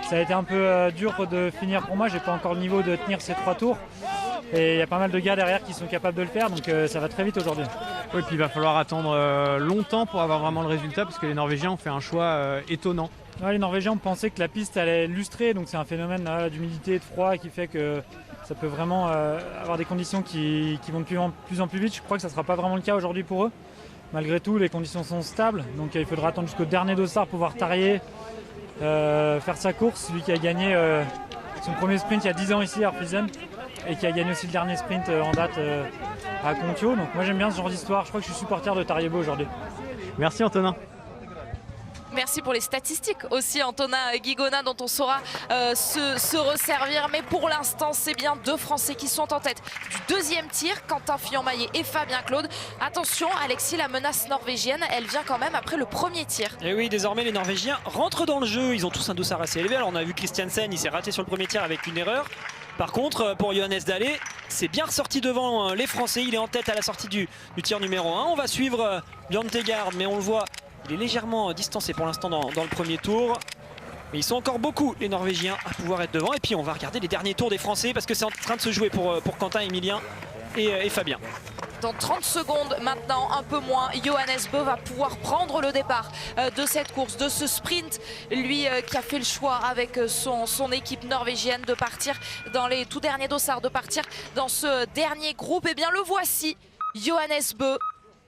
Ça a été un peu dur de finir pour moi, j'ai pas encore le niveau de tenir ces 3 tours. Et il y a pas mal de gars derrière qui sont capables de le faire, donc ça va très vite aujourd'hui. Oui, puis il va falloir attendre longtemps pour avoir vraiment le résultat parce que les Norvégiens ont fait un choix étonnant. Ouais, les Norvégiens ont pensé que la piste allait lustrer, donc c'est un phénomène d'humidité et de froid qui fait que ça peut vraiment avoir des conditions qui vont de plus en plus vite. Je crois que ça ne sera pas vraiment le cas aujourd'hui pour eux. Malgré tout, les conditions sont stables, donc il faudra attendre jusqu'au dernier dossard pour pouvoir tarier, faire sa course. Lui qui a gagné son premier sprint il y a 10 ans ici à Orfilsen et qui a gagné aussi le dernier sprint en date à Kontio. Donc moi j'aime bien ce genre d'histoire, je crois que je suis supporter de Tariebo aujourd'hui. Merci Antonin. Merci. merci pour les statistiques aussi, Antonin Guigona, dont on saura se resservir. Mais pour l'instant, c'est bien 2 Français qui sont en tête du deuxième tir, Quentin Fillon-Maillet et Fabien Claude. Attention, Alexis, la menace norvégienne, elle vient quand même après le premier tir. Et oui, désormais les Norvégiens rentrent dans le jeu. Ils ont tous un dossard assez élevé. Alors on a vu Christiansen, il s'est raté sur le premier tir avec une erreur. Par contre, pour Johannes Dalle, c'est bien ressorti devant les Français. Il est en tête à la sortie du tir numéro 1. On va suivre Björn Tegard, mais on le voit, il est légèrement distancé pour l'instant dans le premier tour. Mais ils sont encore beaucoup, les Norvégiens, à pouvoir être devant. Et puis on va regarder les derniers tours des Français parce que c'est en train de se jouer pour Quentin, Emilien et Fabien. Dans 30 secondes maintenant, un peu moins, Johannes Bö va pouvoir prendre le départ de cette course, de ce sprint. Lui qui a fait le choix avec son équipe norvégienne de partir dans les tout derniers dossards, de partir dans ce dernier groupe. Et bien le voici, Johannes Bö,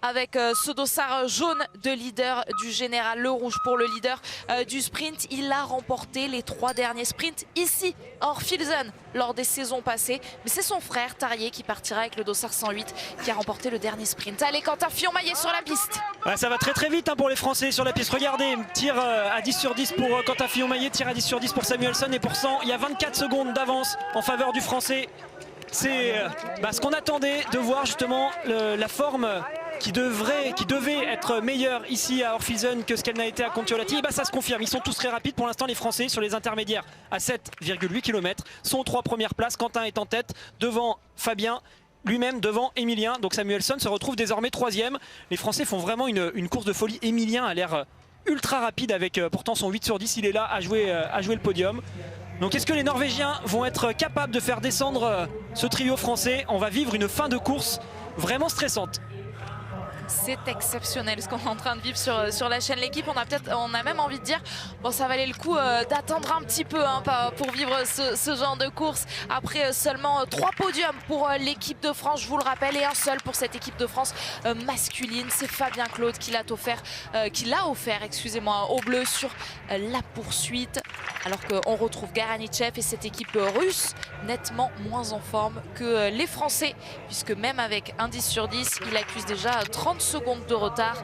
avec ce dossard jaune de leader du général, le rouge pour le leader du sprint. Il a remporté les 3 derniers sprints ici, hors Filzen, lors des saisons passées. Mais c'est son frère Tarjei qui partira avec le dossard 108 qui a remporté le dernier sprint. Allez, Quentin Fillon-Maillet sur la piste. Ouais, ça va très vite pour les Français sur la piste. Regardez, tir à 10 sur 10 pour Quentin Fillon-Maillet, tir à 10 sur 10 pour Samuelsson. Et pour 100, il y a 24 secondes d'avance en faveur du Français. C'est ce qu'on attendait de voir justement, la forme qui devait être meilleure ici à Orphizen que ce qu'elle n'a été à Kontiolahti. Et ça se confirme, ils sont tous très rapides. Pour l'instant, les Français sur les intermédiaires à 7,8 km sont aux 3 premières places. Quentin est en tête devant Fabien, lui-même devant Emilien. Donc Samuelsson se retrouve désormais 3e. Les Français font vraiment une course de folie. Emilien a l'air ultra rapide avec pourtant son 8 sur 10. Il est là à jouer le podium. Donc est-ce que les Norvégiens vont être capables de faire descendre ce trio français? On va vivre une fin de course vraiment stressante. C'est exceptionnel ce qu'on est en train de vivre sur la chaîne L'équipe. On a même envie de dire, bon, ça valait le coup d'attendre un petit peu pour vivre ce genre de course. Après seulement 3 podiums pour l'équipe de France, je vous le rappelle, et un seul pour cette équipe de France masculine. C'est Fabien Claude qui l'a offert, excusez-moi, au bleu sur la poursuite. Alors qu'on retrouve Garanichev et cette équipe russe nettement moins en forme que les Français, puisque même avec un 10 sur 10, il accuse déjà 30 secondes de retard.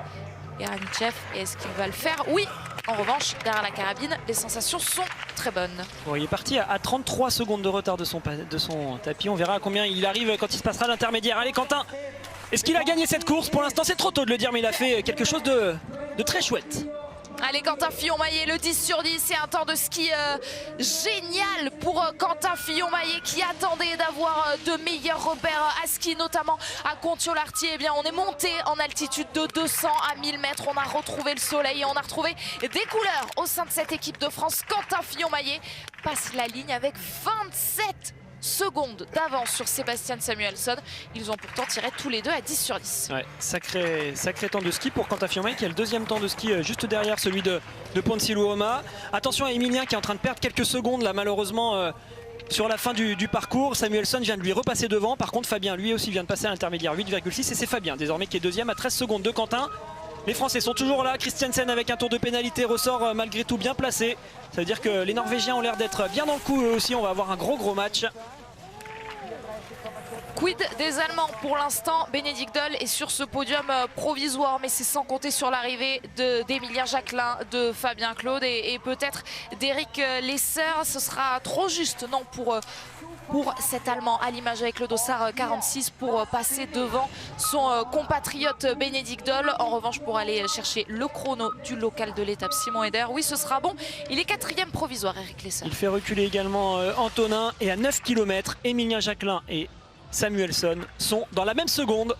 Garanichev, est-ce qu'il va le faire? Oui. En revanche, derrière la carabine, les sensations sont très bonnes. Bon, il est parti à 33 secondes de retard de son tapis. On verra à combien il arrive quand il se passera l'intermédiaire. Allez, Quentin, est-ce qu'il a gagné cette course? Pour l'instant, c'est trop tôt de le dire, mais il a fait quelque chose de très chouette. Allez, Quentin Fillon-Maillet, le 10 sur 10, c'est un temps de ski génial pour Quentin Fillon-Maillet qui attendait d'avoir de meilleurs repères à ski, notamment à Kontiolahti. Eh bien, on est monté en altitude de 200 à 1000 mètres. On a retrouvé le soleil et on a retrouvé des couleurs au sein de cette équipe de France. Quentin Fillon-Maillet passe la ligne avec 27 secondes d'avance sur Sebastian Samuelsson. Ils ont pourtant tiré tous les deux à 10 sur 10. Ouais, sacré temps de ski pour Quentin Fillon-Maillet qui a le 2e temps de ski juste derrière celui de Ponsiluoma. Attention à Emilien qui est en train de perdre quelques secondes là malheureusement sur la fin du parcours. Samuelsson vient de lui repasser devant. Par contre Fabien lui aussi vient de passer à l'intermédiaire 8,6 et c'est Fabien désormais qui est 2e à 13 secondes de Quentin. Les Français sont toujours là. Christiansen avec un tour de pénalité ressort malgré tout bien placé. Ça veut dire que les Norvégiens ont l'air d'être bien dans le coup eux aussi. On va avoir un gros match. Quid des Allemands pour l'instant? Bénédicte Doll est sur ce podium provisoire, mais c'est sans compter sur l'arrivée d'Emilien Jacquelin, de Fabien Claude et peut-être d'Eric Lesser. Ce sera trop juste, non, pour cet Allemand, à l'image avec le dossard 46, pour passer devant son compatriote Bénédicte Doll. En revanche, pour aller chercher le chrono du local de l'étape, Simon Eder, oui, ce sera bon. Il est 4e provisoire, Eric Lesser. Il fait reculer également Antonin, et à 9 km, Emilien Jacquelin et Samuelsson sont dans la même seconde.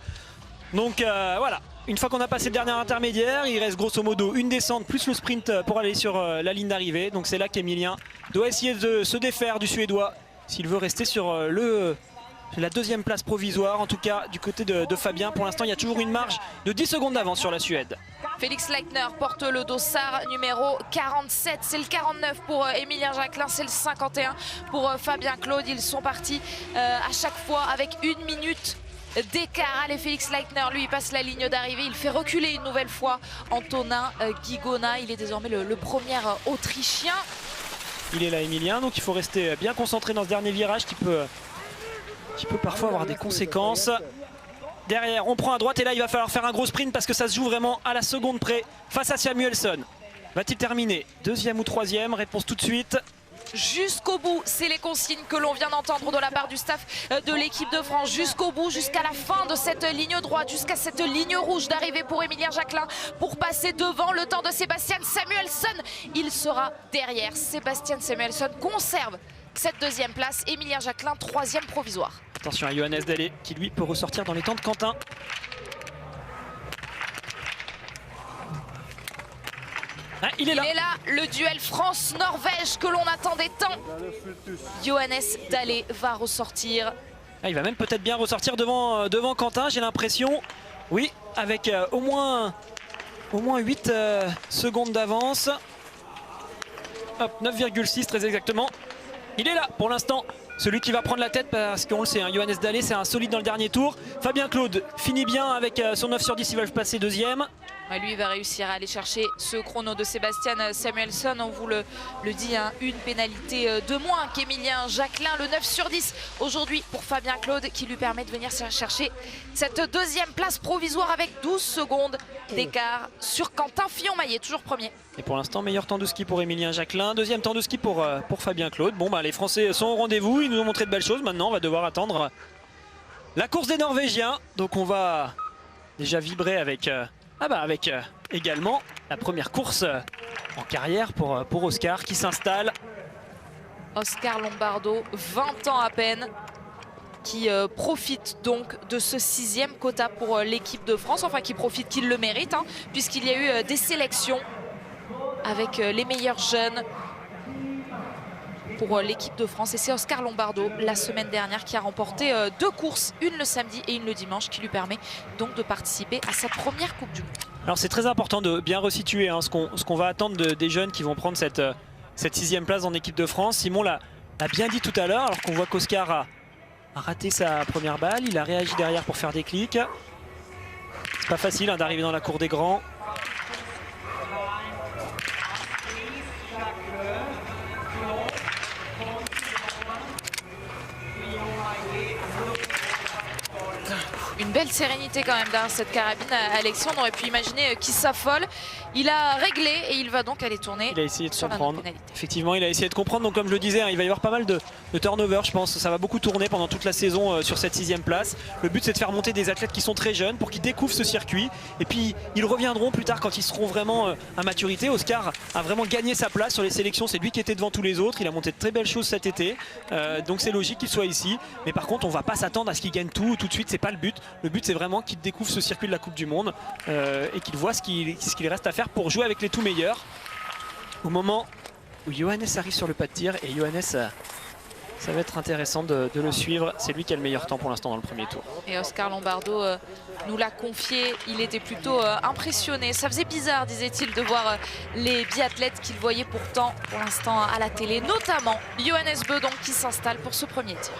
Donc voilà, une fois qu'on a passé le dernier intermédiaire, il reste grosso modo une descente plus le sprint pour aller sur la ligne d'arrivée. Donc c'est là qu'Emilien doit essayer de se défaire du Suédois s'il veut rester sur la 2e place provisoire. En tout cas du côté de Fabien, pour l'instant il y a toujours une marge de 10 secondes d'avance sur la Suède. Félix Leitner porte le dossard numéro 47, c'est le 49 pour Emilien Jacquelin, c'est le 51 pour Fabien Claude. Ils sont partis à chaque fois avec 1 minute d'écart. Allez, Félix Leitner, lui, il passe la ligne d'arrivée, il fait reculer une nouvelle fois Antonin Guigona. Il est désormais le premier Autrichien. Il est là, Emilien, donc il faut rester bien concentré dans ce dernier virage qui peut parfois avoir des conséquences. Derrière, on prend à droite et là il va falloir faire un gros sprint parce que ça se joue vraiment à la seconde près face à Samuelsson. Va-t-il terminer 2e ou 3e? Réponse tout de suite. Jusqu'au bout, c'est les consignes que l'on vient d'entendre de la part du staff de l'équipe de France. Jusqu'au bout, jusqu'à la fin de cette ligne droite, jusqu'à cette ligne rouge d'arrivée pour Émilien Jacquelin pour passer devant le temps de Sébastien Samuelsson. Il sera derrière. Sébastien Samuelsson conserve cette 2e place. Émilien Jacquelin, 3e provisoire. Attention à Johannes Dalé qui lui peut ressortir dans les temps de Quentin. Ah, il est là, le duel France-Norvège que l'on attendait tant. Johannes Dalé va ressortir. Ah, il va même peut-être bien ressortir devant Quentin, j'ai l'impression. Oui, avec au moins 8 secondes d'avance. Hop, 9,6 très exactement. Il est là pour l'instant. Celui qui va prendre la tête, parce qu'on le sait, hein, Johannes Dalé c'est un solide dans le dernier tour. Fabien Claude finit bien avec son 9 sur 10, il va passer 2e. Lui il va réussir à aller chercher ce chrono de Sébastien Samuelsson. On vous le dit, hein, une pénalité de moins qu'Émilien Jacquelin. Le 9 sur 10 aujourd'hui pour Fabien Claude qui lui permet de venir chercher cette 2e place provisoire avec 12 secondes d'écart sur Quentin Fillon-Maillet, toujours premier. Et pour l'instant, meilleur temps de ski pour Émilien Jacquelin. 2e temps de ski pour Fabien Claude. Bon, bah, les Français sont au rendez-vous. Ils nous ont montré de belles choses. Maintenant, on va devoir attendre la course des Norvégiens. Donc, on va déjà vibrer avec, également la première course en carrière pour Oscar qui s'installe. Oscar Lombardo, 20 ans à peine, qui profite donc de ce 6e quota pour l'équipe de France. Enfin, qui profite, qu'il le mérite, hein, puisqu'il y a eu des sélections avec les meilleurs jeunes pour l'équipe de France. Et c'est Oscar Lombardo, la semaine dernière, qui a remporté 2 courses, une le samedi et une le dimanche, qui lui permet donc de participer à sa première Coupe du Monde. Alors c'est très important de bien resituer, hein, ce qu'on va attendre des jeunes qui vont prendre cette 6e place en équipe de France. Simon l'a bien dit tout à l'heure, alors qu'on voit qu'Oscar a raté sa première balle. Il a réagi derrière pour faire des clics. C'est pas facile, hein, d'arriver dans la cour des grands. Une belle sérénité quand même derrière cette carabine. Alexis, on aurait pu imaginer qu'il s'affole. Il a réglé et il va donc aller tourner. Il a essayé de comprendre. Effectivement, il a essayé de comprendre. Donc comme je le disais, hein, il va y avoir pas mal de turnover, je pense. Ça va beaucoup tourner pendant toute la saison sur cette 6e place. Le but, c'est de faire monter des athlètes qui sont très jeunes pour qu'ils découvrent ce circuit. Et puis, ils reviendront plus tard quand ils seront vraiment à maturité. Oscar a vraiment gagné sa place sur les sélections. C'est lui qui était devant tous les autres. Il a monté de très belles choses cet été. Donc c'est logique qu'il soit ici. Mais par contre, on va pas s'attendre à ce qu'il gagne tout de suite. C'est pas le but. Le but, c'est vraiment qu'il découvre ce circuit de la Coupe du Monde et qu'il voit ce qu'il reste à faire pour jouer avec les tout meilleurs. Au moment où Johannes arrive sur le pas de tir, et Johannes, ça va être intéressant de le suivre. C'est lui qui a le meilleur temps pour l'instant dans le premier tour. Et Oscar Lombardo nous l'a confié, il était plutôt impressionné. Ça faisait bizarre, disait-il, de voir les biathlètes qu'il voyait pourtant pour l'instant à la télé, notamment Johannes Beu donc, qui s'installe pour ce premier tir.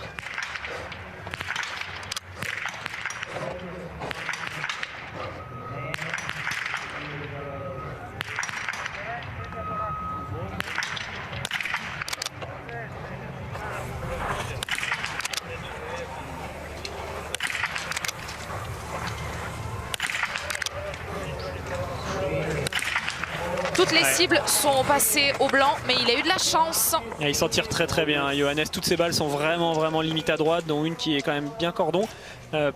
Toutes les cibles sont passées au blanc, mais il a eu de la chance. Et il s'en tire très très bien, Johannes. Toutes ses balles sont vraiment limitées à droite, dont une qui est quand même bien cordon.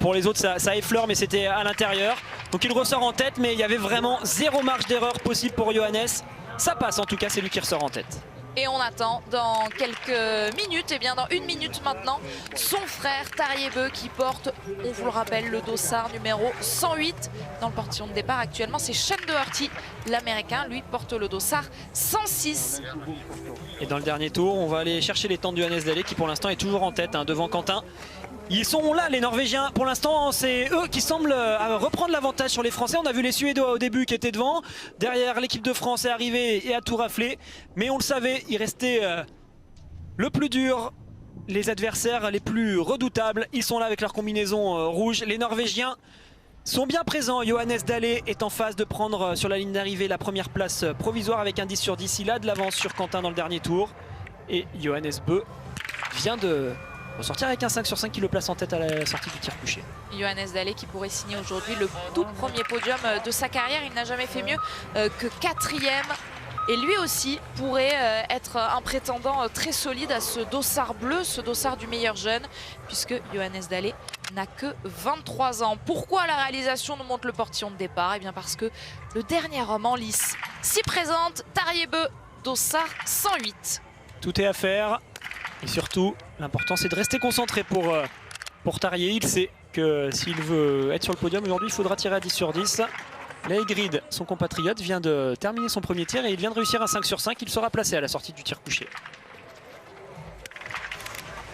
Pour les autres, ça effleure, mais c'était à l'intérieur. Donc il ressort en tête, mais il y avait vraiment 0 marge d'erreur possible pour Johannes. Ça passe en tout cas, c'est lui qui ressort en tête. Et on attend dans quelques minutes, et bien dans 1 minute maintenant, son frère Tarier Beu qui porte, on vous le rappelle, le dossard numéro 108 dans le portillon de départ. Actuellement, c'est Shane Doherty, l'américain, lui porte le dossard 106. Et dans le dernier tour, on va aller chercher les temps de Johannes Dalé qui pour l'instant est toujours en tête, hein, devant Quentin. Ils sont là, les Norvégiens. Pour l'instant, c'est eux qui semblent reprendre l'avantage sur les Français. On a vu les Suédois au début qui étaient devant. Derrière, l'équipe de France est arrivée et a tout raflé. Mais on le savait, il restait le plus dur. Les adversaires les plus redoutables, ils sont là avec leur combinaison rouge. Les Norvégiens sont bien présents. Johannes Dalé est en phase de prendre sur la ligne d'arrivée la première place provisoire avec un 10 sur 10. Il a de l'avance sur Quentin dans le dernier tour. Et Johannes Beu vient de ressortir avec un 5 sur 5 qui le place en tête à la sortie du tir couché. Johannes Dalé qui pourrait signer aujourd'hui le tout premier podium de sa carrière. Il n'a jamais fait mieux que 4e Et lui aussi pourrait être un prétendant très solide à ce dossard bleu, ce dossard du meilleur jeune, puisque Johannes Dalle n'a que 23 ans. Pourquoi la réalisation nous montre le portillon de départ? Eh bien parce que le dernier homme en lice s'y présente, Tariebeu, dossard 108. Tout est à faire. Et surtout, l'important c'est de rester concentré pour Tarier. Il sait que s'il veut être sur le podium aujourd'hui, il faudra tirer à 10 sur 10. Laegrid, son compatriote, vient de terminer son premier tir et il vient de réussir un 5 sur 5. Il sera placé à la sortie du tir couché.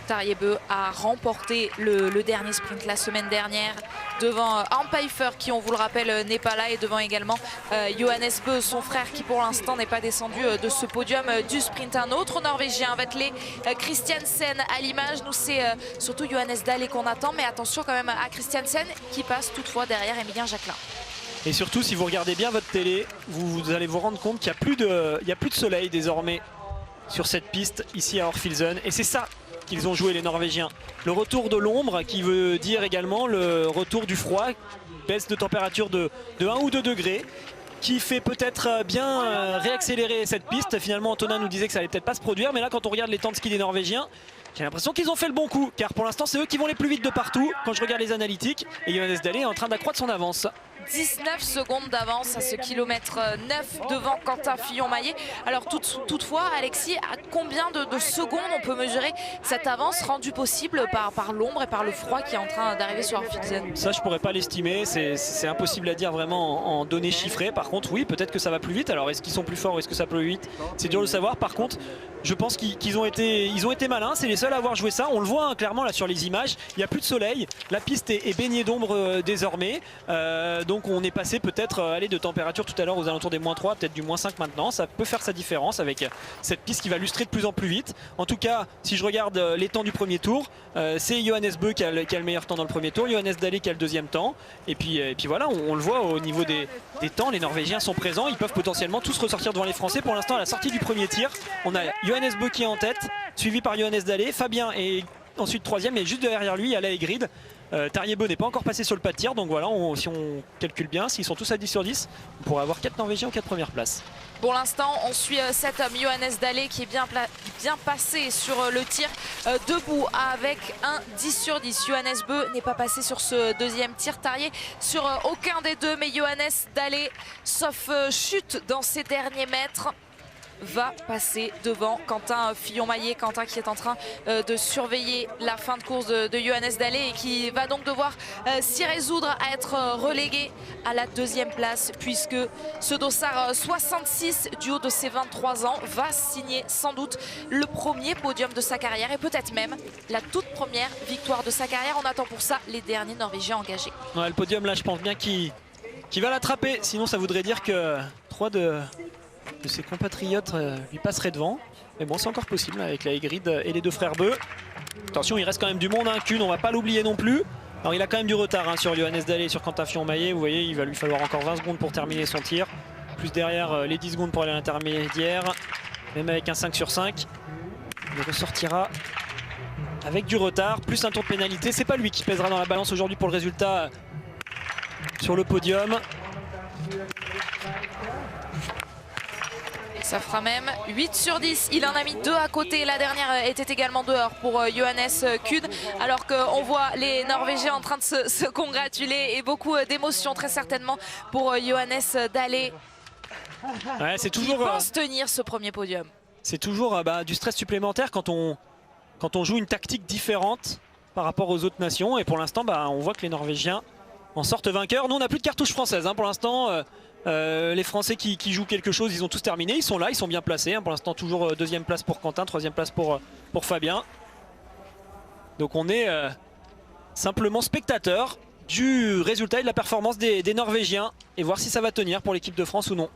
Tariebeu a remporté le dernier sprint la semaine dernière devant Arne Pfeiffer qui, on vous le rappelle, n'est pas là, et devant également Johannes Bø, son frère, qui pour l'instant n'est pas descendu de ce podium du sprint. Un autre Norvégien, Vetle Christiansen à l'image. Nous, c'est surtout Johannes Dalle qu'on attend, mais attention quand même à Christiansen qui passe toutefois derrière Emilien Jacquelin. Et surtout, si vous regardez bien votre télé, vous allez vous rendre compte qu'il n'y a plus de soleil désormais sur cette piste ici à Orfilsen, et c'est ça qu'ils ont joué les Norvégiens. Le retour de l'ombre qui veut dire également le retour du froid, baisse de température de 1 ou 2 degrés qui fait peut-être bien réaccélérer cette piste. Finalement, Antonin nous disait que ça allait peut-être pas se produire, mais là quand on regarde les temps de ski des Norvégiens, j'ai l'impression qu'ils ont fait le bon coup, car pour l'instant c'est eux qui vont les plus vite de partout quand je regarde les analytiques, et Johannes Dalle est en train d'accroître son avance. 19 secondes d'avance à ce kilomètre 9 devant Quentin Fillon-Maillet. Alors toutefois, Alexis, à combien de secondes on peut mesurer cette avance rendue possible par l'ombre et par le froid qui est en train d'arriver sur Orfilsen? Ça, je pourrais pas l'estimer, c'est impossible à dire vraiment en données chiffrées. Par contre, oui, peut-être que ça va plus vite. Alors, est-ce qu'ils sont plus forts ou est-ce que ça peut plus vite? C'est dur de le savoir. Par contre, je pense qu'ils ont été malins. C'est les seuls à avoir joué ça. On le voit hein, clairement là sur les images. Il n'y a plus de soleil. La piste est baignée d'ombre désormais. Donc on est passé peut-être de température tout à l'heure aux alentours des -3, peut-être du -5 maintenant. Ça peut faire sa différence avec cette piste qui va lustrer de plus en plus vite. En tout cas, si je regarde les temps du premier tour, c'est Johannes Bø qui a le meilleur temps dans le premier tour, Johannes Dalle qui a le deuxième temps. Et puis voilà, on le voit au niveau des temps, les Norvégiens sont présents. Ils peuvent potentiellement tous ressortir devant les Français. Pour l'instant, à la sortie du premier tir, on a Johannes Bø qui est en tête, suivi par Johannes Dalle, Fabien est ensuite troisième, et juste derrière lui, il y a Laegrid. Tariebeu n'est pas encore passé sur le pas de tir, donc voilà, si on calcule bien, s'ils sont tous à 10 sur 10, on pourrait avoir 4 Norvégiens aux 4 premières places. Pour l'instant, on suit cet homme, Johannes Dalle, qui est bien passé sur le tir debout avec un 10 sur 10. Johannes Bø n'est pas passé sur ce deuxième tir. Tarier sur aucun des deux, mais Johannes Dalle, sauf chute dans ses derniers mètres, va passer devant Quentin Fillon-Maillet. Quentin qui est en train de surveiller la fin de course de Johannes Dalle et qui va donc devoir s'y résoudre à être relégué à la deuxième place, puisque ce dossard 66 du haut de ses 23 ans va signer sans doute le premier podium de sa carrière et peut-être même la toute première victoire de sa carrière. On attend pour ça les derniers Norvégiens engagés. Ouais, le podium là, je pense bien qu'il va l'attraper, sinon ça voudrait dire que 3 de ses compatriotes lui passeraient devant. Mais bon, c'est encore possible avec Laegrid et les deux frères Bø. Attention, il reste quand même du monde, hein. Kuhn, on va pas l'oublier non plus. Alors il a quand même du retard hein, sur Johannes Dalle et sur Quentin Fillon-Maillet. Vous voyez, il va lui falloir encore 20 secondes pour terminer son tir. Plus derrière les 10 secondes pour aller à l'intermédiaire. Même avec un 5 sur 5, il ressortira avec du retard. Plus un tour de pénalité. C'est pas lui qui pèsera dans la balance aujourd'hui pour le résultat sur le podium. Ça fera même 8 sur 10. Il en a mis 2 à côté. La dernière était également dehors pour Johannes Kuhn. Alors qu'on voit les Norvégiens en train de se congratuler et beaucoup d'émotions très certainement pour Johannes Dalle. Ouais, c'est toujours, qui pense tenir ce premier podium. C'est toujours du stress supplémentaire quand on joue une tactique différente par rapport aux autres nations. Et pour l'instant, on voit que les Norvégiens en sortent vainqueurs. Nous, on n'a plus de cartouche française hein, pour l'instant. Les Français qui jouent quelque chose, ils ont tous terminé, ils sont là, ils sont bien placés. Hein. Pour l'instant, toujours deuxième place pour Quentin, troisième place pour Fabien. Donc on est simplement spectateur du résultat et de la performance des Norvégiens et voir si ça va tenir pour l'équipe de France ou non.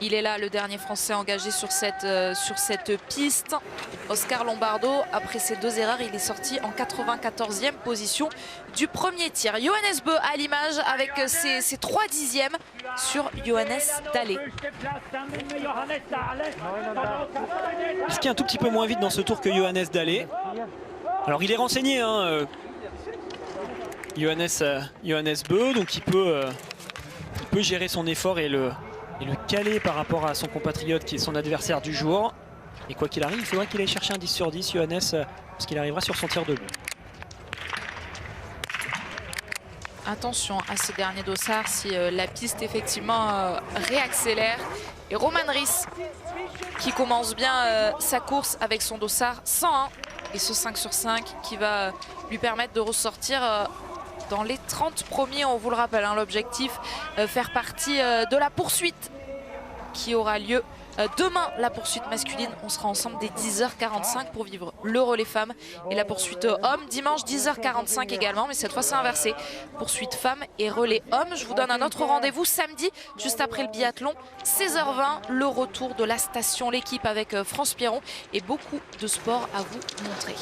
Il est là, le dernier Français engagé sur cette piste. Oscar Lombardo, après ses 2 erreurs, il est sorti en 94e position du premier tir. Johannes Bø à l'image avec ses 3 dixièmes sur Johannes Dalle. Ce qui est un tout petit peu moins vite dans ce tour que Johannes Dalle. Alors il est renseigné, hein, Johannes Bø, donc il peut gérer son effort et et le caler par rapport à son compatriote qui est son adversaire du jour. Et quoi qu'il arrive, il faudra qu'il aille chercher un 10 sur 10, Johannes, parce qu'il arrivera sur son tir de but. Attention à ce dernier dossard si la piste effectivement réaccélère. Et Roman Ries qui commence bien sa course avec son dossard 101 et ce 5 sur 5 qui va lui permettre de ressortir dans les 30 premiers. On vous le rappelle, hein, l'objectif, faire partie de la poursuite qui aura lieu demain. La poursuite masculine, on sera ensemble dès 10h45 pour vivre le relais femmes et la poursuite homme dimanche 10h45 également, mais cette fois c'est inversé, poursuite femmes et relais hommes. Je vous donne un autre rendez-vous samedi juste après le biathlon, 16h20, le retour de la station L'équipe avec France Pierron et beaucoup de sport à vous montrer.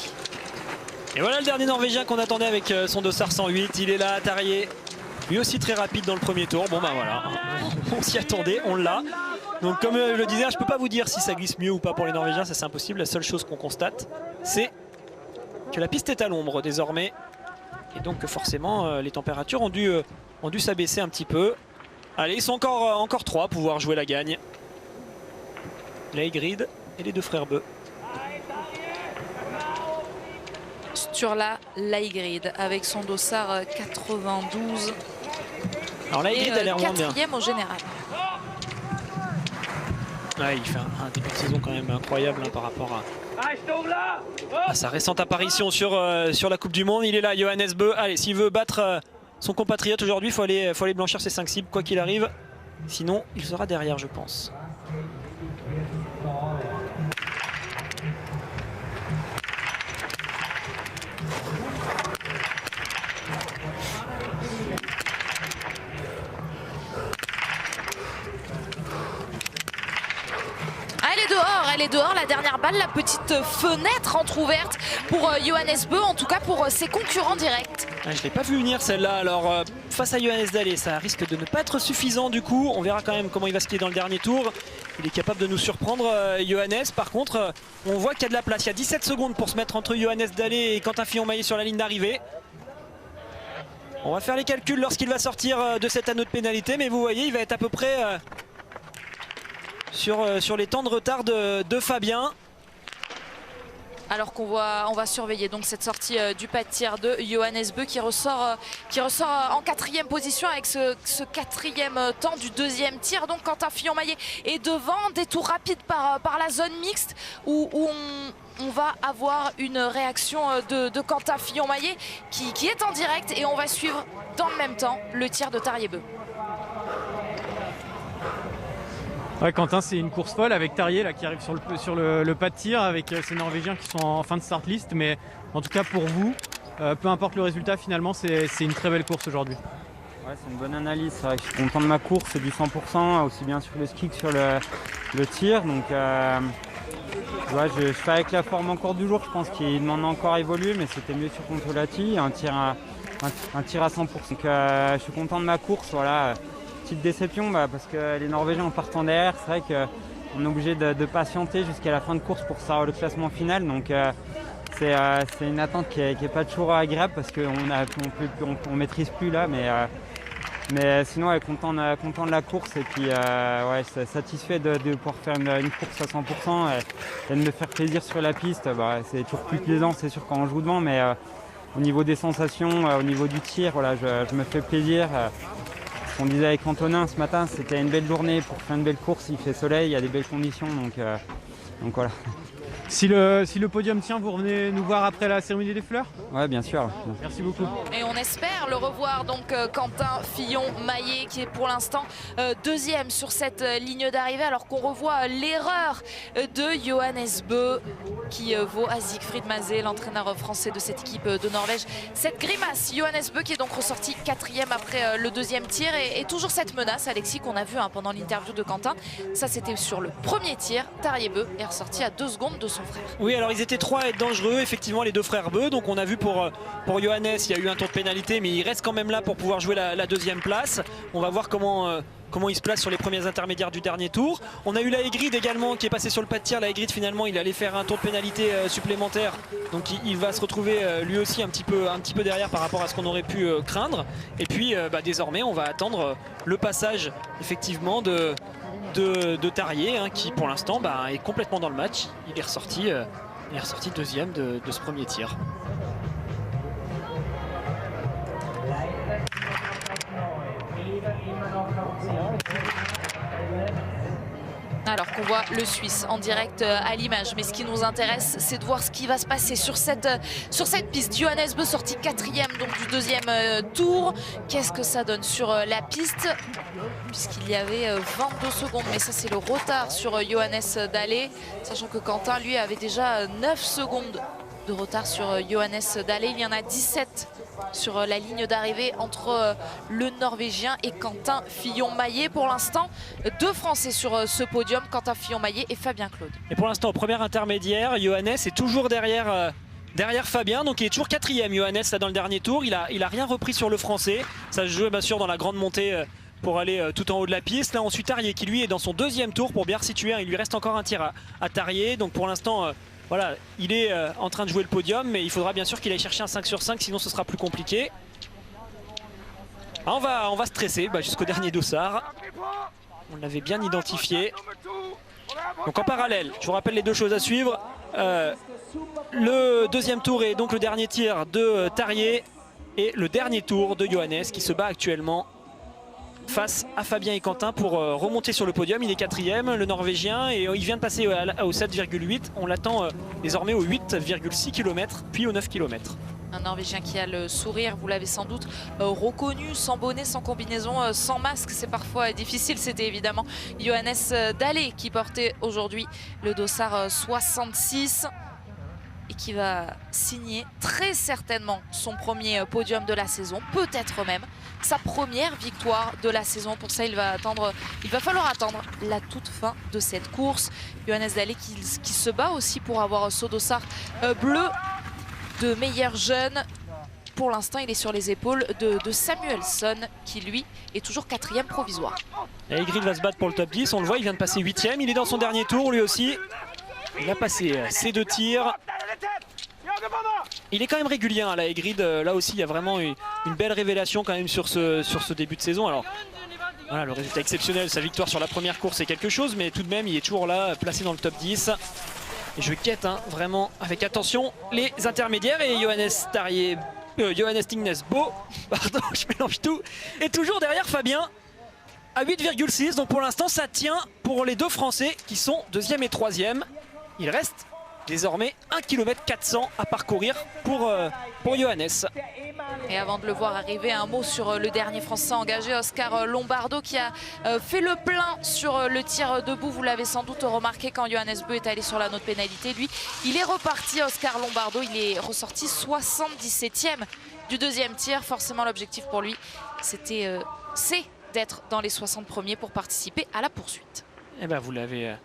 Et voilà le dernier Norvégien qu'on attendait avec son dossard 108, il est là, Tarrier, lui aussi très rapide dans le premier tour. Bon bah voilà, on s'y attendait, on l'a. Donc comme je le disais, je ne peux pas vous dire si ça glisse mieux ou pas pour les Norvégiens, ça c'est impossible. La seule chose qu'on constate, c'est que la piste est à l'ombre désormais. Et donc que forcément, les températures ont dû s'abaisser un petit peu. Allez, ils sont encore 3 à pouvoir jouer la gagne. Laigrid et les deux frères Beu. Sturla Laigrid avec son dossard 92. Alors Laigrid a l'air moins bien. 4e au général. Ouais, il fait un début de saison quand même incroyable hein, par rapport à sa récente apparition sur la Coupe du Monde. Il est là, Johannes Beu. Allez, s'il veut battre son compatriote aujourd'hui, il faut aller blanchir ses 5 cibles, quoi qu'il arrive. Sinon, il sera derrière, je pense. Elle est dehors, la dernière balle, la petite fenêtre entrouverte pour Johannes Beu, en tout cas pour ses concurrents directs. Je ne l'ai pas vu venir celle-là, alors face à Johannes Dalle, ça risque de ne pas être suffisant du coup. On verra quand même comment il va se plier dans le dernier tour. Il est capable de nous surprendre, Johannes. Par contre, on voit qu'il y a de la place. Il y a 17 secondes pour se mettre entre Johannes Dalle et Quentin Fillon-Maillet sur la ligne d'arrivée. On va faire les calculs lorsqu'il va sortir de cet anneau de pénalité, mais vous voyez, il va être à peu près... sur les temps de retard de Fabien. Alors qu'on on va surveiller donc cette sortie du pas de tir de Johannes Beu qui ressort en 4e position avec ce 4e temps du 2e tir. Donc Quentin Fillon-Maillet est devant, détour rapide par la zone mixte où on va avoir une réaction de Quentin Fillon-Maillet qui est en direct et on va suivre dans le même temps le tir de Tarrier Beu. Ouais, Quentin, c'est une course folle avec Tarrier là, qui arrive sur le pas de tir avec ces Norvégiens qui sont en fin de start list. Mais en tout cas pour vous, peu importe le résultat, finalement c'est une très belle course aujourd'hui. Ouais, c'est une bonne analyse. C'est vrai que je suis content de ma course, c'est du 100%, aussi bien sur le ski que sur le tir. Donc ouais, je fais avec la forme en cours du jour. Je pense qu'il demande encore à évoluer, mais c'était mieux sur Consolati, un tir à 100%. Donc je suis content de ma course. Voilà. Petite déception parce que les Norvégiens en partant derrière, c'est vrai qu'on est obligé de patienter jusqu'à la fin de course pour savoir le classement final. Donc c'est une attente qui est pas toujours agréable parce qu'on maîtrise plus là. Mais sinon, ouais, content de la course et puis ouais, satisfait de pouvoir faire une course à 100% et de me faire plaisir sur la piste. C'est toujours plus plaisant, c'est sûr, quand on joue devant, mais au niveau des sensations, au niveau du tir, voilà, je me fais plaisir. On disait avec Antonin ce matin, c'était une belle journée pour faire une belle course, il fait soleil, il y a des belles conditions, donc voilà. Si le podium tient, vous revenez nous voir après la cérémonie des fleurs? Ouais, bien sûr. Merci beaucoup. Et on espère le revoir, donc Quentin Fillon-Maillet qui est pour l'instant 2e sur cette ligne d'arrivée, alors qu'on revoit l'erreur de Johannes Beu qui vaut à Siegfried Mazé, l'entraîneur français de cette équipe de Norvège. Cette grimace, Johannes Beu qui est donc ressorti 4e après le 2e tir et toujours cette menace, Alexis, qu'on a vu pendant l'interview de Quentin. Ça, c'était sur le premier tir. Tarrier Beu est ressorti à 2 secondes de son frère. Oui, alors ils étaient 3 à être dangereux, effectivement, les deux frères Beu. Donc on a vu pour Johannes, il y a eu un tour de pénalité, mais il reste quand même là pour pouvoir jouer la 2e place. On va voir comment il se place sur les premiers intermédiaires du dernier tour. On a eu Laigrid également qui est passé sur le pas de tir. Laigrid, finalement, il allait faire un tour de pénalité supplémentaire. Donc il va se retrouver lui aussi un petit peu derrière par rapport à ce qu'on aurait pu craindre. Et puis désormais, on va attendre le passage effectivement de Tarrier, hein, qui pour l'instant est complètement dans le match. Il est ressorti deuxième de ce premier tir. Alors qu'on voit le Suisse en direct à l'image, mais ce qui nous intéresse, c'est de voir ce qui va se passer sur cette piste. Johannes Beu sorti 4e donc du deuxième tour. Qu'est-ce que ça donne sur la piste? Puisqu'il y avait 22 secondes, mais ça c'est le retard sur Johannes Dalle, sachant que Quentin lui avait déjà 9 secondes de retard sur Johannes Dalle. Il y en a 17 sur la ligne d'arrivée entre le Norvégien et Quentin Fillon-Maillet. Pour l'instant, 2 Français sur ce podium, Quentin Fillon-Maillet et Fabien Claude. Et pour l'instant, au premier intermédiaire, Johannes est toujours derrière Fabien, donc il est toujours 4e. Johannes là dans le dernier tour, il a rien repris sur le Français. Ça se joue bien sûr dans la grande montée pour aller tout en haut de la piste. Là ensuite Tarrier qui lui est dans son deuxième tour pour bien resituer. Il lui reste encore un tir à Tarrier, donc pour l'instant voilà, il est en train de jouer le podium, mais il faudra bien sûr qu'il aille chercher un 5 sur 5, sinon ce sera plus compliqué. On va stresser jusqu'au dernier dossard. On l'avait bien identifié. Donc en parallèle, je vous rappelle les deux choses à suivre. Le deuxième tour est donc le dernier tir de Tarrier et le dernier tour de Johannes qui se bat actuellement face à Fabien et Quentin pour remonter sur le podium. Il est 4e, le Norvégien, et il vient de passer au 7,8. On l'attend désormais au 8,6 km, puis au 9 km. Un Norvégien qui a le sourire, vous l'avez sans doute reconnu, sans bonnet, sans combinaison, sans masque. C'est parfois difficile. C'était évidemment Johannes Dalle qui portait aujourd'hui le dossard 66 et qui va signer très certainement son premier podium de la saison, peut-être même sa première victoire de la saison. Pour ça, il va falloir attendre la toute fin de cette course. Johannes Dalle qui se bat aussi pour avoir ce dossard bleu de meilleur jeune. Pour l'instant, il est sur les épaules de Samuelsson qui, lui, est toujours 4e provisoire. Et Egrid va se battre pour le top 10. On le voit, il vient de passer 8e. Il est dans son dernier tour, lui aussi. Il a passé ses 2 tirs. Il est quand même régulier, hein, là, Egrid. Là aussi, il y a vraiment une belle révélation quand même sur ce début de saison. Alors, voilà, le résultat exceptionnel, sa victoire sur la première course, c'est quelque chose, mais tout de même, il est toujours là, placé dans le top 10. Et je guette vraiment avec attention les intermédiaires. Et Johannes Tingnes Beu, pardon, je mélange tout, est toujours derrière Fabien à 8,6. Donc pour l'instant, ça tient pour les 2 Français qui sont 2e et 3e. Il reste désormais 1 km 400 à parcourir pour Johannes. Et avant de le voir arriver, un mot sur le dernier Français engagé, Oscar Lombardo, qui a fait le plein sur le tir debout. Vous l'avez sans doute remarqué quand Johannes Beu est allé sur la note pénalité. Lui, il est reparti, Oscar Lombardo. Il est ressorti 77e du deuxième tir. Forcément, l'objectif pour lui, c'est d'être dans les 60 premiers pour participer à la poursuite. Eh ben, vous l'avez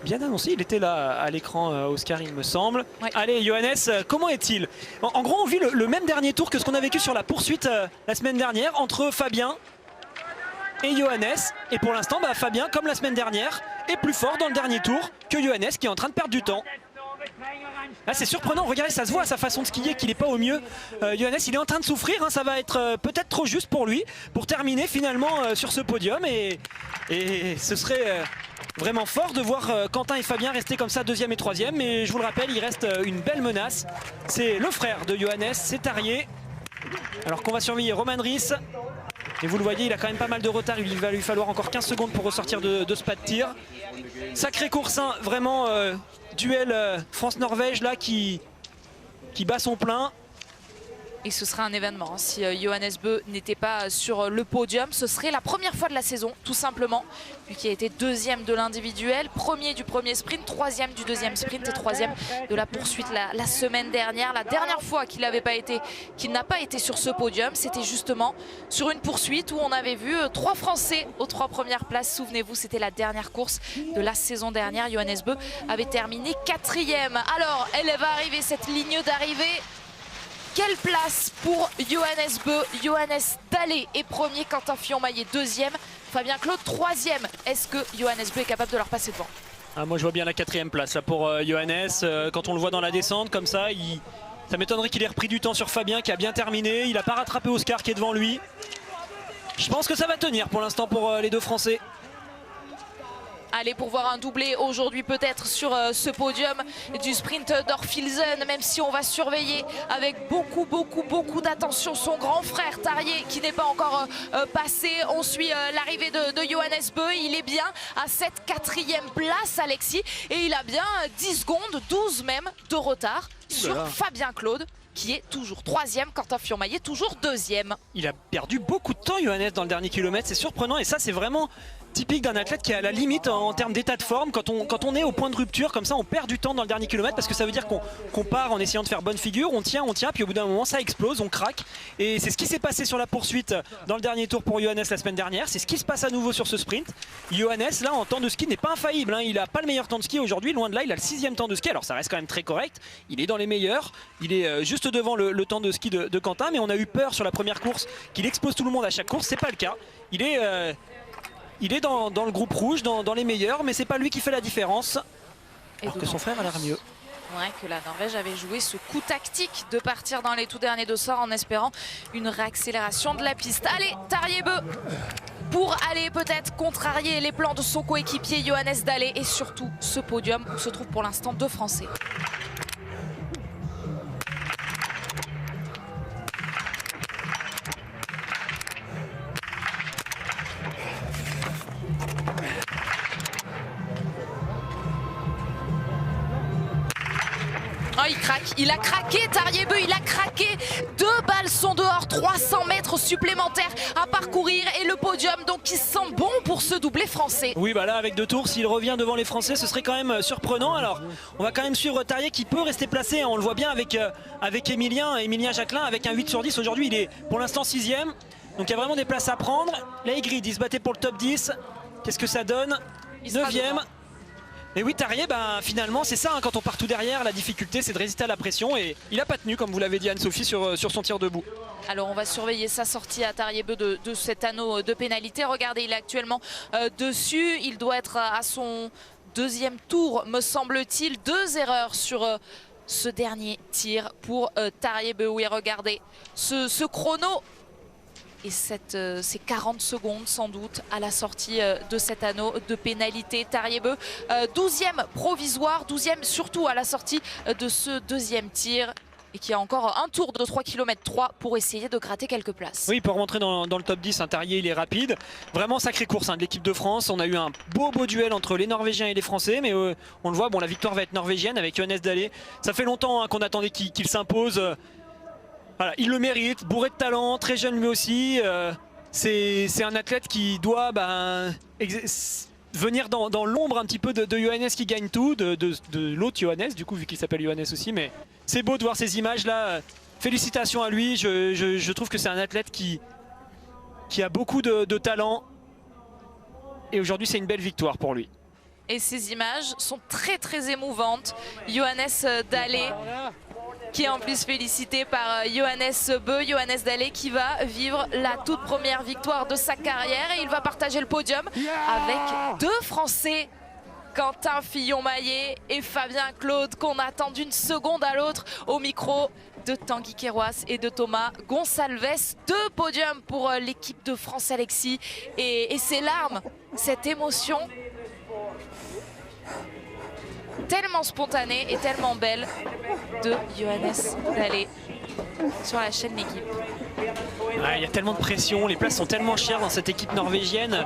bien annoncé, il était là à l'écran, Oscar, il me semble. Ouais. Allez, Johannes, comment est-il? En gros, on vit le même dernier tour que ce qu'on a vécu sur la poursuite la semaine dernière entre Fabien et Johannes. Et pour l'instant, Fabien, comme la semaine dernière, est plus fort dans le dernier tour que Johannes, qui est en train de perdre du temps. Là, c'est surprenant, regardez, ça se voit à sa façon de skier qu'il n'est pas au mieux. Johannes, il est en train de souffrir, hein, ça va être peut-être trop juste pour lui, pour terminer finalement sur ce podium. Et ce serait vraiment fort de voir Quentin et Fabien rester comme ça 2e et 3e. Mais je vous le rappelle, il reste une belle menace. C'est le frère de Johannes, c'est Tarrier. Alors qu'on va surveiller Roman Ries. Et vous le voyez, il a quand même pas mal de retard. Il va lui falloir encore 15 secondes pour ressortir de ce pas de tir. Sacré course, hein, vraiment duel France-Norvège là qui bat son plein. Et ce serait un événement. Si Johannes Beu n'était pas sur le podium, ce serait la première fois de la saison, tout simplement. Lui qui a été 2e de l'individuel, 1er du premier sprint, 3e du deuxième sprint et 3e de la poursuite la semaine dernière. La dernière fois qu'il n'a pas été sur ce podium, c'était justement sur une poursuite où on avait vu 3 Français aux 3 premières places. Souvenez-vous, c'était la dernière course de la saison dernière. Johannes Beu avait terminé 4e. Alors, elle va arriver, cette ligne d'arrivée. Quelle place pour Johannes Beu? Johannes Dalle est premier, Quentin Fillon-Maillet 2e, Fabien Claude 3e. Est-ce que Johannes Beu est capable de leur passer devant? Moi je vois bien la 4e place là, pour Johannes. Quand on le voit dans la descente comme ça, ça m'étonnerait qu'il ait repris du temps sur Fabien qui a bien terminé. Il n'a pas rattrapé Oscar qui est devant lui. Je pense que ça va tenir pour l'instant pour les 2 Français. Allez, pour voir un doublé aujourd'hui peut-être sur ce podium du sprint d'Orphilsen, même si on va surveiller avec beaucoup d'attention son grand frère Tarjei qui n'est pas encore passé. On suit l'arrivée de Johannes Bö, il est bien à cette 4e place Alexis et il a bien 10 secondes, 12 même de retard sur Fabien Claude qui est toujours 3e, Quentin Fillon-Maillet toujours 2e. Il a perdu beaucoup de temps Johannes dans le dernier kilomètre, c'est surprenant et ça c'est vraiment typique d'un athlète qui est à la limite en termes d'état de forme. Quand on est au point de rupture comme ça, on perd du temps dans le dernier kilomètre parce que ça veut dire qu'on part en essayant de faire bonne figure, on tient, puis au bout d'un moment ça explose, on craque. Et c'est ce qui s'est passé sur la poursuite dans le dernier tour pour Johannes la semaine dernière, c'est ce qui se passe à nouveau sur ce sprint. Johannes là en temps de ski n'est pas infaillible, hein. Il n'a pas le meilleur temps de ski aujourd'hui, loin de là, il a le 6e temps de ski, alors ça reste quand même très correct, il est dans les meilleurs, il est juste devant le temps de ski de Quentin, mais on a eu peur sur la première course qu'il expose tout le monde à chaque course, c'est pas le cas. Il est dans le groupe rouge, dans les meilleurs, mais c'est pas lui qui fait la différence. Alors que son frère a l'air mieux. Ouais, que la Norvège avait joué ce coup tactique de partir dans les tout derniers dossards en espérant une réaccélération de la piste. Allez, Tarjei Bö pour aller peut-être contrarier les plans de son coéquipier Johannes Dahle et surtout ce podium où se trouvent pour l'instant 2 Français. Oh, il craque, il a craqué Tarjei Bö, il a craqué, 2 balles sont dehors, 300 mètres supplémentaires à parcourir et le podium donc qui sent bon pour ce doublé français. Oui bah là avec 2 tours, s'il revient devant les Français ce serait quand même surprenant. Alors on va quand même suivre Tarjei qui peut rester placé, on le voit bien avec Emilien Jacquelin avec un 8 sur 10 aujourd'hui, il est pour l'instant 6e. Donc il y a vraiment des places à prendre. Là Ygritte, il se battait pour le top 10, qu'est-ce que ça donne? 9e. Et oui, Tarjei, ben, finalement, c'est ça, hein, quand on part tout derrière, la difficulté, c'est de résister à la pression. Et il n'a pas tenu, comme vous l'avez dit Anne-Sophie, sur son tir debout. Alors, on va surveiller sa sortie à Tarjei Bö de cet anneau de pénalité. Regardez, il est actuellement dessus. Il doit être à son 2e tour, me semble-t-il. 2 erreurs sur ce dernier tir pour Tarjei Bö. Oui, regardez, ce chrono... Et ces 40 secondes sans doute à la sortie de cet anneau de pénalité. Tarjei Bö, 12e provisoire, 12e surtout à la sortie de ce 2e tir. Et qui a encore un tour de 3 km 3 pour essayer de gratter quelques places. Oui, pour rentrer dans le top 10, hein, Tarjei il est rapide. Vraiment sacrée course hein, de l'équipe de France. On a eu un beau duel entre les Norvégiens et les Français. Mais on le voit, bon, la victoire va être norvégienne avec Johannes Dahle. Ça fait longtemps hein, qu'on attendait qu'il s'impose. Voilà, il le mérite, bourré de talent, très jeune lui aussi. C'est un athlète qui doit venir dans l'ombre un petit peu de Johannes qui gagne tout, de l'autre Johannes, du coup, vu qu'il s'appelle Johannes aussi. Mais c'est beau de voir ces images-là. Félicitations à lui. Je trouve que c'est un athlète qui a beaucoup de talent. Et aujourd'hui, c'est une belle victoire pour lui. Et ces images sont très émouvantes. Johannes Dahle qui est en plus félicité par Johannes Bö. Johannes Dahle qui va vivre la toute première victoire de sa carrière et il va partager le podium avec 2 Français, Quentin Fillon-Maillet et Fabien Claude, qu'on attend d'une seconde à l'autre au micro de Tanguy Kéroas et de Thomas Gonçalves. 2 podiums pour l'équipe de France Alexis et ces larmes, cette émotion tellement spontanée et tellement belle de Johannes Dahle sur la chaîne L'équipe. Il y a tellement de pression, les places sont tellement chères dans cette équipe norvégienne.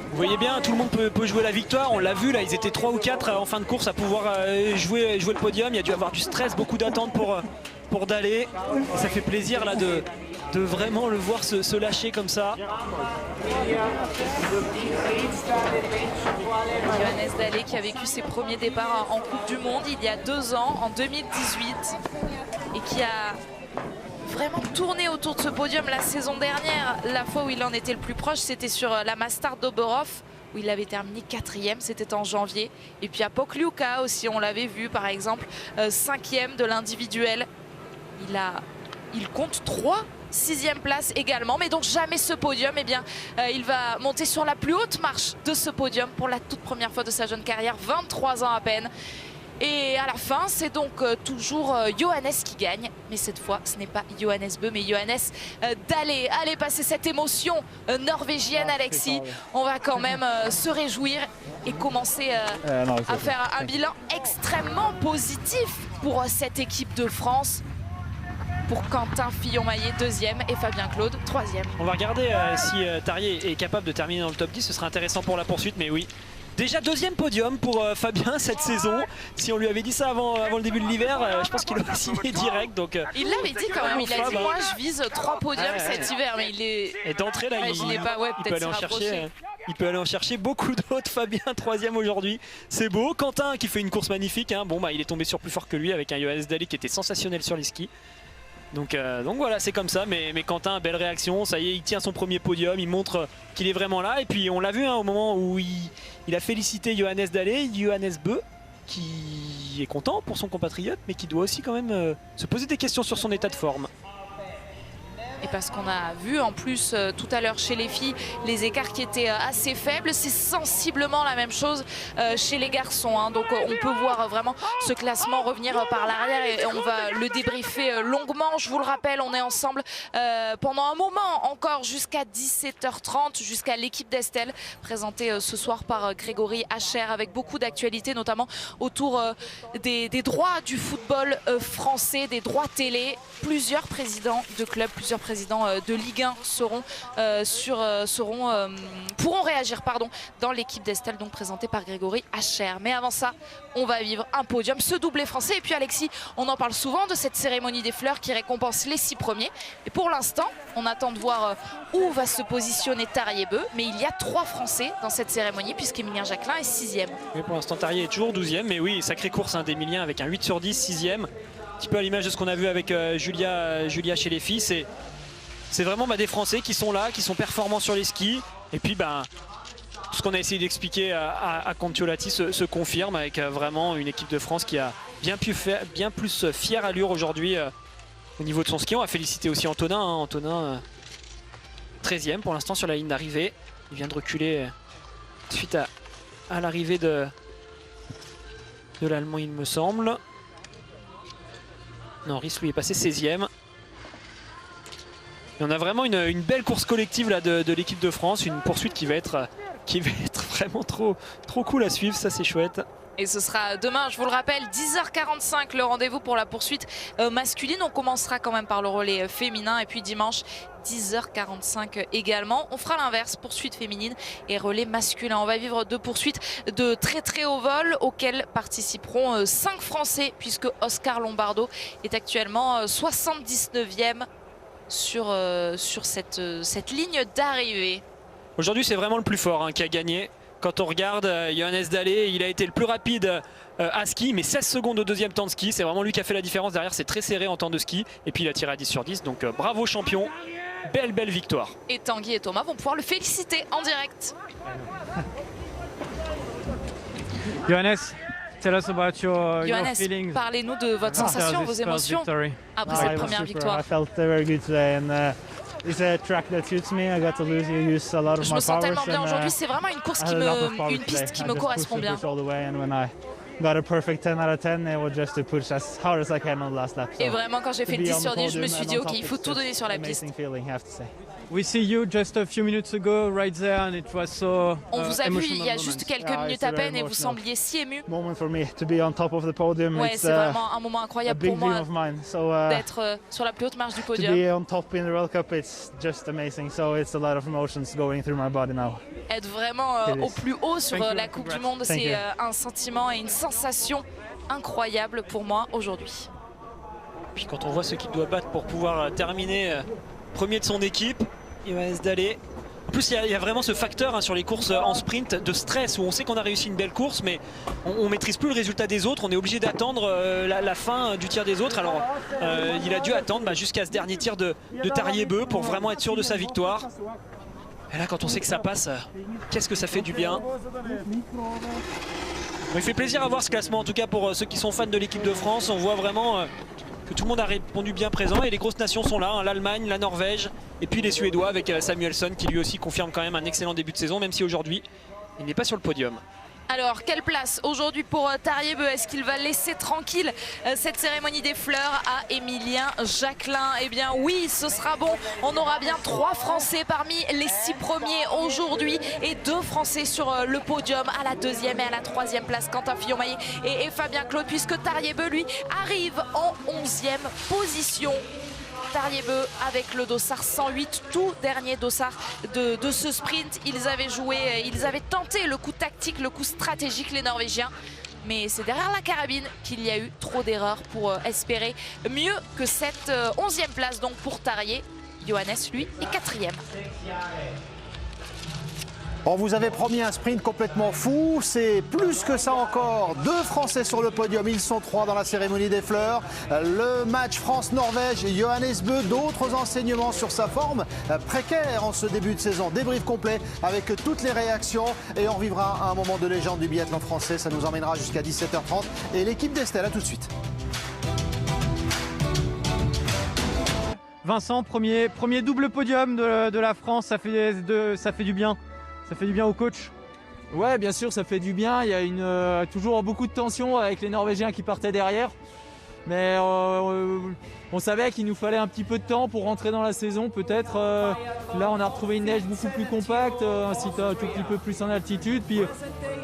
Vous voyez bien, tout le monde peut jouer la victoire. On l'a vu, là, ils étaient 3 ou 4 en fin de course à pouvoir jouer le podium. Il y a dû avoir du stress, beaucoup d'attentes pour Dahle. Et ça fait plaisir là de vraiment le voir se lâcher comme ça. Johannes Dahle qui a vécu ses premiers départs en Coupe du Monde il y a 2 ans, en 2018, et qui a vraiment tourné autour de ce podium la saison dernière. La fois où il en était le plus proche, c'était sur la Mastart d'Oberhof, où il avait terminé 4e, c'était en janvier. Et puis à Pokljuka aussi, on l'avait vu par exemple, 5e de l'individuel. Il compte 3 6e place également, mais donc jamais ce podium. Eh bien, il va monter sur la plus haute marche de ce podium pour la toute première fois de sa jeune carrière, 23 ans à peine. Et à la fin, c'est donc toujours Johannes qui gagne. Mais cette fois, ce n'est pas Johannes Bö, mais Johannes Dahle. Allez, passer cette émotion norvégienne, Alexis. On va quand même se réjouir et commencer à faire un bilan extrêmement positif pour cette équipe de France. Pour Quentin Fillon-Maillet, 2e, et Fabien Claude, 3e. On va regarder si Tarrier est capable de terminer dans le top 10. Ce sera intéressant pour la poursuite, mais oui. Déjà 2e podium pour Fabien cette saison. Si on lui avait dit ça avant le début de l'hiver, je pense qu'il aurait signé direct. Donc, il l'avait dit quand même, il a dit moi je vise 3 podiums cet hiver, mais il est... Et d'entrée là, il peut aller en chercher. Il peut aller en chercher beaucoup d'autres. Fabien 3e aujourd'hui, c'est beau. Quentin qui fait une course magnifique. Hein. Bon, bah, il est tombé sur plus fort que lui avec un Johannes Dahle qui était sensationnel sur les skis. Donc voilà, c'est comme ça, mais Quentin, belle réaction, ça y est, il tient son premier podium, il montre qu'il est vraiment là. Et puis on l'a vu au moment où il a félicité Johannes Dahle, Johannes Bö, qui est content pour son compatriote, mais qui doit aussi quand même se poser des questions sur son état de forme. Et parce qu'on a vu en plus tout à l'heure chez les filles les écarts qui étaient assez faibles, c'est sensiblement la même chose chez les garçons. Hein. Donc on peut voir vraiment ce classement revenir par l'arrière et on va le débriefer longuement. Je vous le rappelle, on est ensemble pendant un moment encore jusqu'à 17h30, jusqu'à l'équipe d'Estelle, présentée ce soir par Grégory Hacher avec beaucoup d'actualités, notamment autour des droits du football français, des droits télé. Plusieurs présidents de clubs, plusieurs présidents de Ligue 1 pourront réagir dans l'équipe d'Estelle, donc présentée par Grégory Hacher. Mais avant ça, on va vivre un podium, ce doublé français. Et puis Alexis, on en parle souvent de cette cérémonie des fleurs qui récompense les 6 premiers. Et pour l'instant, on attend de voir où va se positionner Tarrier Bö. Mais il y a 3 Français dans cette cérémonie puisqu'Emilien Jacquelin est 6e. Oui, pour l'instant, Tarrier est toujours 12e. Mais oui, sacrée course d'Emilien avec un 8 sur 10, 6e. Un petit peu à l'image de ce qu'on a vu avec Julia chez les filles. C'est vraiment des Français qui sont là, qui sont performants sur les skis. Et puis ce qu'on a essayé d'expliquer à Kontiolahti se confirme avec vraiment une équipe de France qui a bien plus fière allure aujourd'hui au niveau de son ski. On va féliciter aussi Antonin. Hein. Antonin 13e pour l'instant sur la ligne d'arrivée. Il vient de reculer suite à l'arrivée de l'Allemand, il me semble. Non, Ries lui est passé 16e. Et on a vraiment une belle course collective là, de l'équipe de France. Une poursuite qui va être vraiment trop cool à suivre. Ça, c'est chouette. Et ce sera demain, je vous le rappelle, 10h45 le rendez-vous pour la poursuite masculine. On commencera quand même par le relais féminin et puis dimanche 10h45 également. On fera l'inverse, poursuite féminine et relais masculin. On va vivre 2 poursuites de très haut vol auxquelles participeront 5 Français puisque Oscar Lombardo est actuellement 79e sur cette ligne d'arrivée. Aujourd'hui, c'est vraiment le plus fort qui a gagné. Quand on regarde Johannes Dahle, il a été le plus rapide à ski, mais 16 secondes au 2e temps de ski. C'est vraiment lui qui a fait la différence. Derrière, c'est très serré en temps de ski. Et puis il a tiré à 10 sur 10. Donc bravo champion. Belle victoire. Et Tanguy et Thomas vont pouvoir le féliciter en direct. Johannes, tell us about your feelings. Parlez-nous de votre sensation, vos émotions après cette première victoire. I felt very good today and it's a track that suits me. I got to use a lot of Je me my sens powers tellement bien aujourd'hui, c'est vraiment une course une piste qui me correspond bien. Got a perfect 10 out of 10. It was just to push as hard as I can on the last lap. Et vraiment, quand j'ai fait le 10 sur 10, je me suis dit, ok, il faut tout donner sur la piste. We see you just a few minutes ago right there and it was so On vous a vu il y a juste quelques minutes à peine et vous sembliez si ému. Moment for me to be on top of the podium. Ouais, c'est vraiment un moment incroyable pour moi d'être sur la plus haute marche du podium. To be on top in the World Cup, it's just amazing. So it's a lot of emotions going through my body now. Être vraiment au plus haut sur la Coupe du Monde, c'est un sentiment et une sensation incroyable pour moi aujourd'hui. Puis quand on voit ce qu'il doit battre pour pouvoir terminer premier de son équipe, Johannes Dahle. En plus, il y a vraiment ce facteur sur les courses en sprint de stress où on sait qu'on a réussi une belle course, mais on maîtrise plus le résultat des autres. On est obligé d'attendre la fin du tir des autres. Alors, il a dû attendre jusqu'à ce dernier tir de Tarrier Bö pour vraiment être sûr de sa victoire. Et là, quand on sait que ça passe, qu'est-ce que ça fait du bien. Il fait plaisir à voir ce classement, en tout cas pour ceux qui sont fans de l'équipe de France. On voit vraiment que tout le monde a répondu bien présent et les grosses nations sont là, l'Allemagne, la Norvège et puis les Suédois avec Samuelsson qui lui aussi confirme quand même un excellent début de saison, même si aujourd'hui il n'est pas sur le podium. Alors, quelle place aujourd'hui pour Tariebeu? Est-ce qu'il va laisser tranquille cette cérémonie des fleurs à Émilien Jacquelin? Eh bien oui, ce sera bon. On aura bien 3 Français parmi les 6 premiers aujourd'hui et 2 Français sur le podium à la 2e et à la 3e place. Quentin Fillon-Maillet et Fabien Claude, puisque Tariebeu, lui, arrive en 11e position. Tariebeu avec le dossard 108, tout dernier dossard de ce sprint. Ils avaient tenté le coup tactique, le coup stratégique, les Norvégiens. Mais c'est derrière la carabine qu'il y a eu trop d'erreurs pour espérer mieux que cette 11e place donc pour Tarier. Johannes, lui, est 4e. On vous avait promis un sprint complètement fou, c'est plus que ça encore. 2 Français sur le podium, ils sont 3 dans la cérémonie des fleurs. Le match France-Norvège, Johannes Bö, d'autres enseignements sur sa forme précaire en ce début de saison. Débrief complet avec toutes les réactions et on vivra un moment de légende du biathlon français. Ça nous emmènera jusqu'à 17h30 et l'équipe d'Estelle, à tout de suite. Vincent, premier double podium de la France, ça fait du bien. Ça fait du bien au coach. Ouais, bien sûr, ça fait du bien. Il y a toujours beaucoup de tension avec les Norvégiens qui partaient derrière. Mais on savait qu'il nous fallait un petit peu de temps pour rentrer dans la saison. Peut-être là, on a retrouvé une neige beaucoup plus compacte, un site un tout petit peu plus en altitude. Puis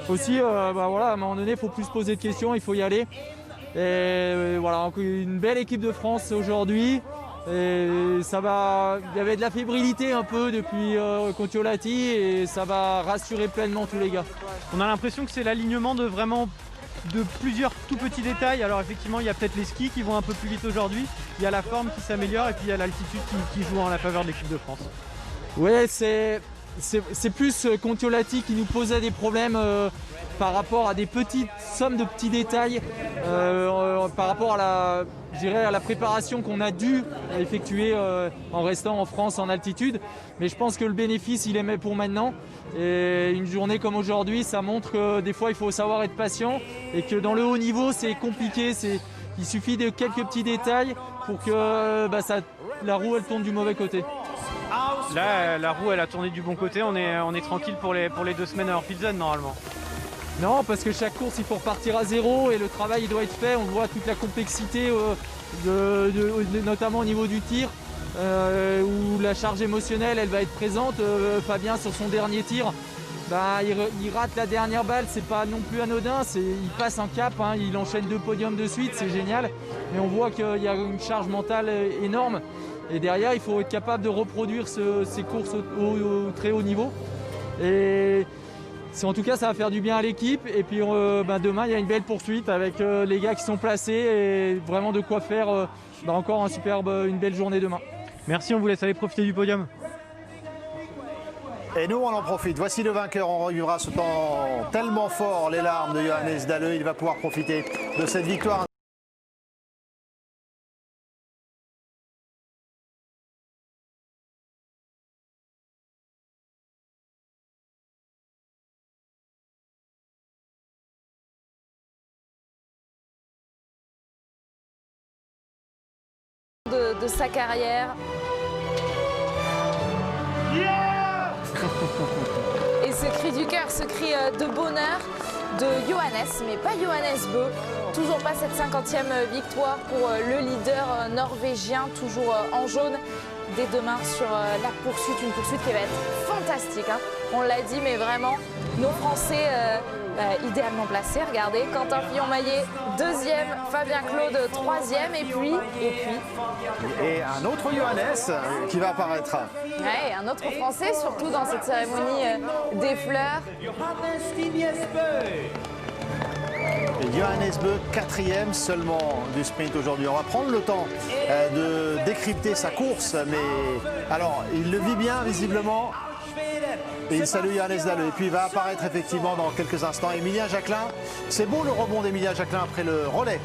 aussi, voilà, à un moment donné, il faut plus se poser de questions, il faut y aller. Et voilà, une belle équipe de France aujourd'hui. Et il y avait de la fébrilité un peu depuis Kontiolahti et ça va rassurer pleinement tous les gars. On a l'impression que c'est l'alignement de plusieurs tout petits détails. Alors effectivement, il y a peut-être les skis qui vont un peu plus vite aujourd'hui, il y a la forme qui s'améliore et puis il y a l'altitude qui joue en la faveur de l'équipe de France. Ouais, c'est plus Kontiolahti qui nous posait des problèmes par rapport à des petites sommes de petits détails, par rapport à la préparation qu'on a dû effectuer en restant en France en altitude. Mais je pense que le bénéfice, il est mis pour maintenant. Et une journée comme aujourd'hui, ça montre que des fois, il faut savoir être patient et que dans le haut niveau, c'est compliqué. Il suffit de quelques petits détails pour que la roue, elle tourne du mauvais côté. Là, la roue, elle a tourné du bon côté. On est tranquille pour les 2 semaines à Orpilzone normalement. Non, parce que chaque course, il faut repartir à zéro et le travail il doit être fait. On voit toute la complexité, notamment au niveau du tir, où la charge émotionnelle, elle va être présente. Fabien, sur son dernier tir, il rate la dernière balle. C'est pas non plus anodin. Il passe un cap, hein, il enchaîne 2 podiums de suite, c'est génial. Mais on voit qu'il y a une charge mentale énorme. Et derrière, il faut être capable de reproduire ces courses au très haut niveau. Et en tout cas, ça va faire du bien à l'équipe. Et puis demain, il y a une belle poursuite avec les gars qui sont placés et vraiment de quoi faire encore une belle journée demain. Merci, on vous laisse aller profiter du podium. Et nous, on en profite. Voici le vainqueur. On revivra ce temps tellement fort, les larmes de Johannes Dalle. Il va pouvoir profiter de cette victoire. De sa carrière. Et ce cri du cœur, ce cri de bonheur de Johannes, mais pas Johannes Bö. Toujours pas cette 50e victoire pour le leader norvégien, toujours en jaune dès demain sur la poursuite, une poursuite qui va être fantastique, hein. On l'a dit, mais vraiment, nos Français idéalement placés. Regardez, Quentin Fillon-Maillet, 2e, Fabien Claude, 3e, et puis... Et un autre Johannes qui va apparaître. Ouais, un autre Français, surtout dans cette cérémonie des fleurs. Et Johannes Bö, 4e seulement du sprint aujourd'hui. On va prendre le temps de décrypter sa course, mais alors il le vit bien visiblement. Et il salue Johannes Dalle. Et puis il va apparaître effectivement dans quelques instants Émilien Jacquelin. C'est beau le rebond d'Émilien Jacquelin après le relais.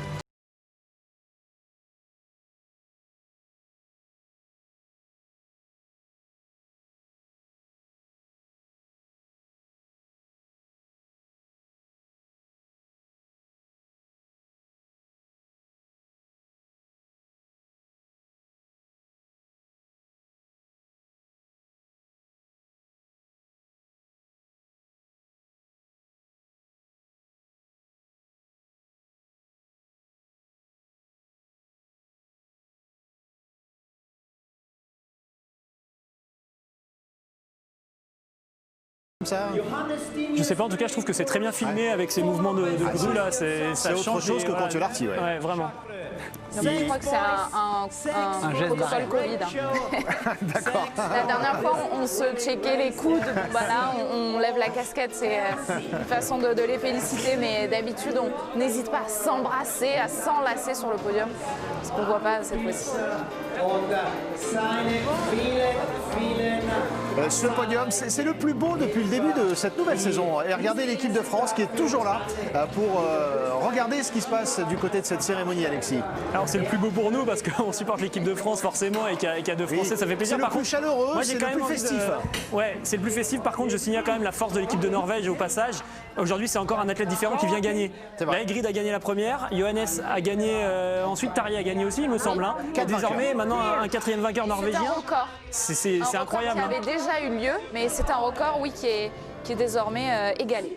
Ça. Je sais pas, en tout cas, je trouve que c'est très bien filmé avec ces mouvements de grue là. C'est autre chose que contre l'arty. Ouais. Ouais, vraiment. En fait, je crois que c'est un protocole Covid. D'accord. La dernière fois, on se checkait les coudes. Bon, bah là, on lève la casquette. C'est une façon de les féliciter. Mais d'habitude, on n'hésite pas à s'embrasser, à s'enlacer sur le podium. Ce qu'on ne voit pas cette fois-ci. Ce podium, c'est le plus beau depuis le début de cette nouvelle saison. Et regardez l'équipe de France qui est toujours là pour regarder ce qui se passe du côté de cette cérémonie, Alexis. Alors c'est le plus beau pour nous parce qu'on supporte l'équipe de France forcément et qu'il y a deux Français, ça fait plaisir. C'est le plus chaleureux, c'est le plus festif. Ouais, c'est le plus festif. Par contre, je signale quand même la force de l'équipe de Norvège au passage. Aujourd'hui, c'est encore un athlète différent qui vient gagner. Là, Egrid a gagné la première, Johannes a gagné, ensuite Tarjei a gagné aussi, il me semble. Hein. Et désormais, maintenant, un quatrième vainqueur norvégien. C'est un record. C'est incroyable. Qui avait déjà eu lieu, mais c'est un record, oui, qui est désormais égalé.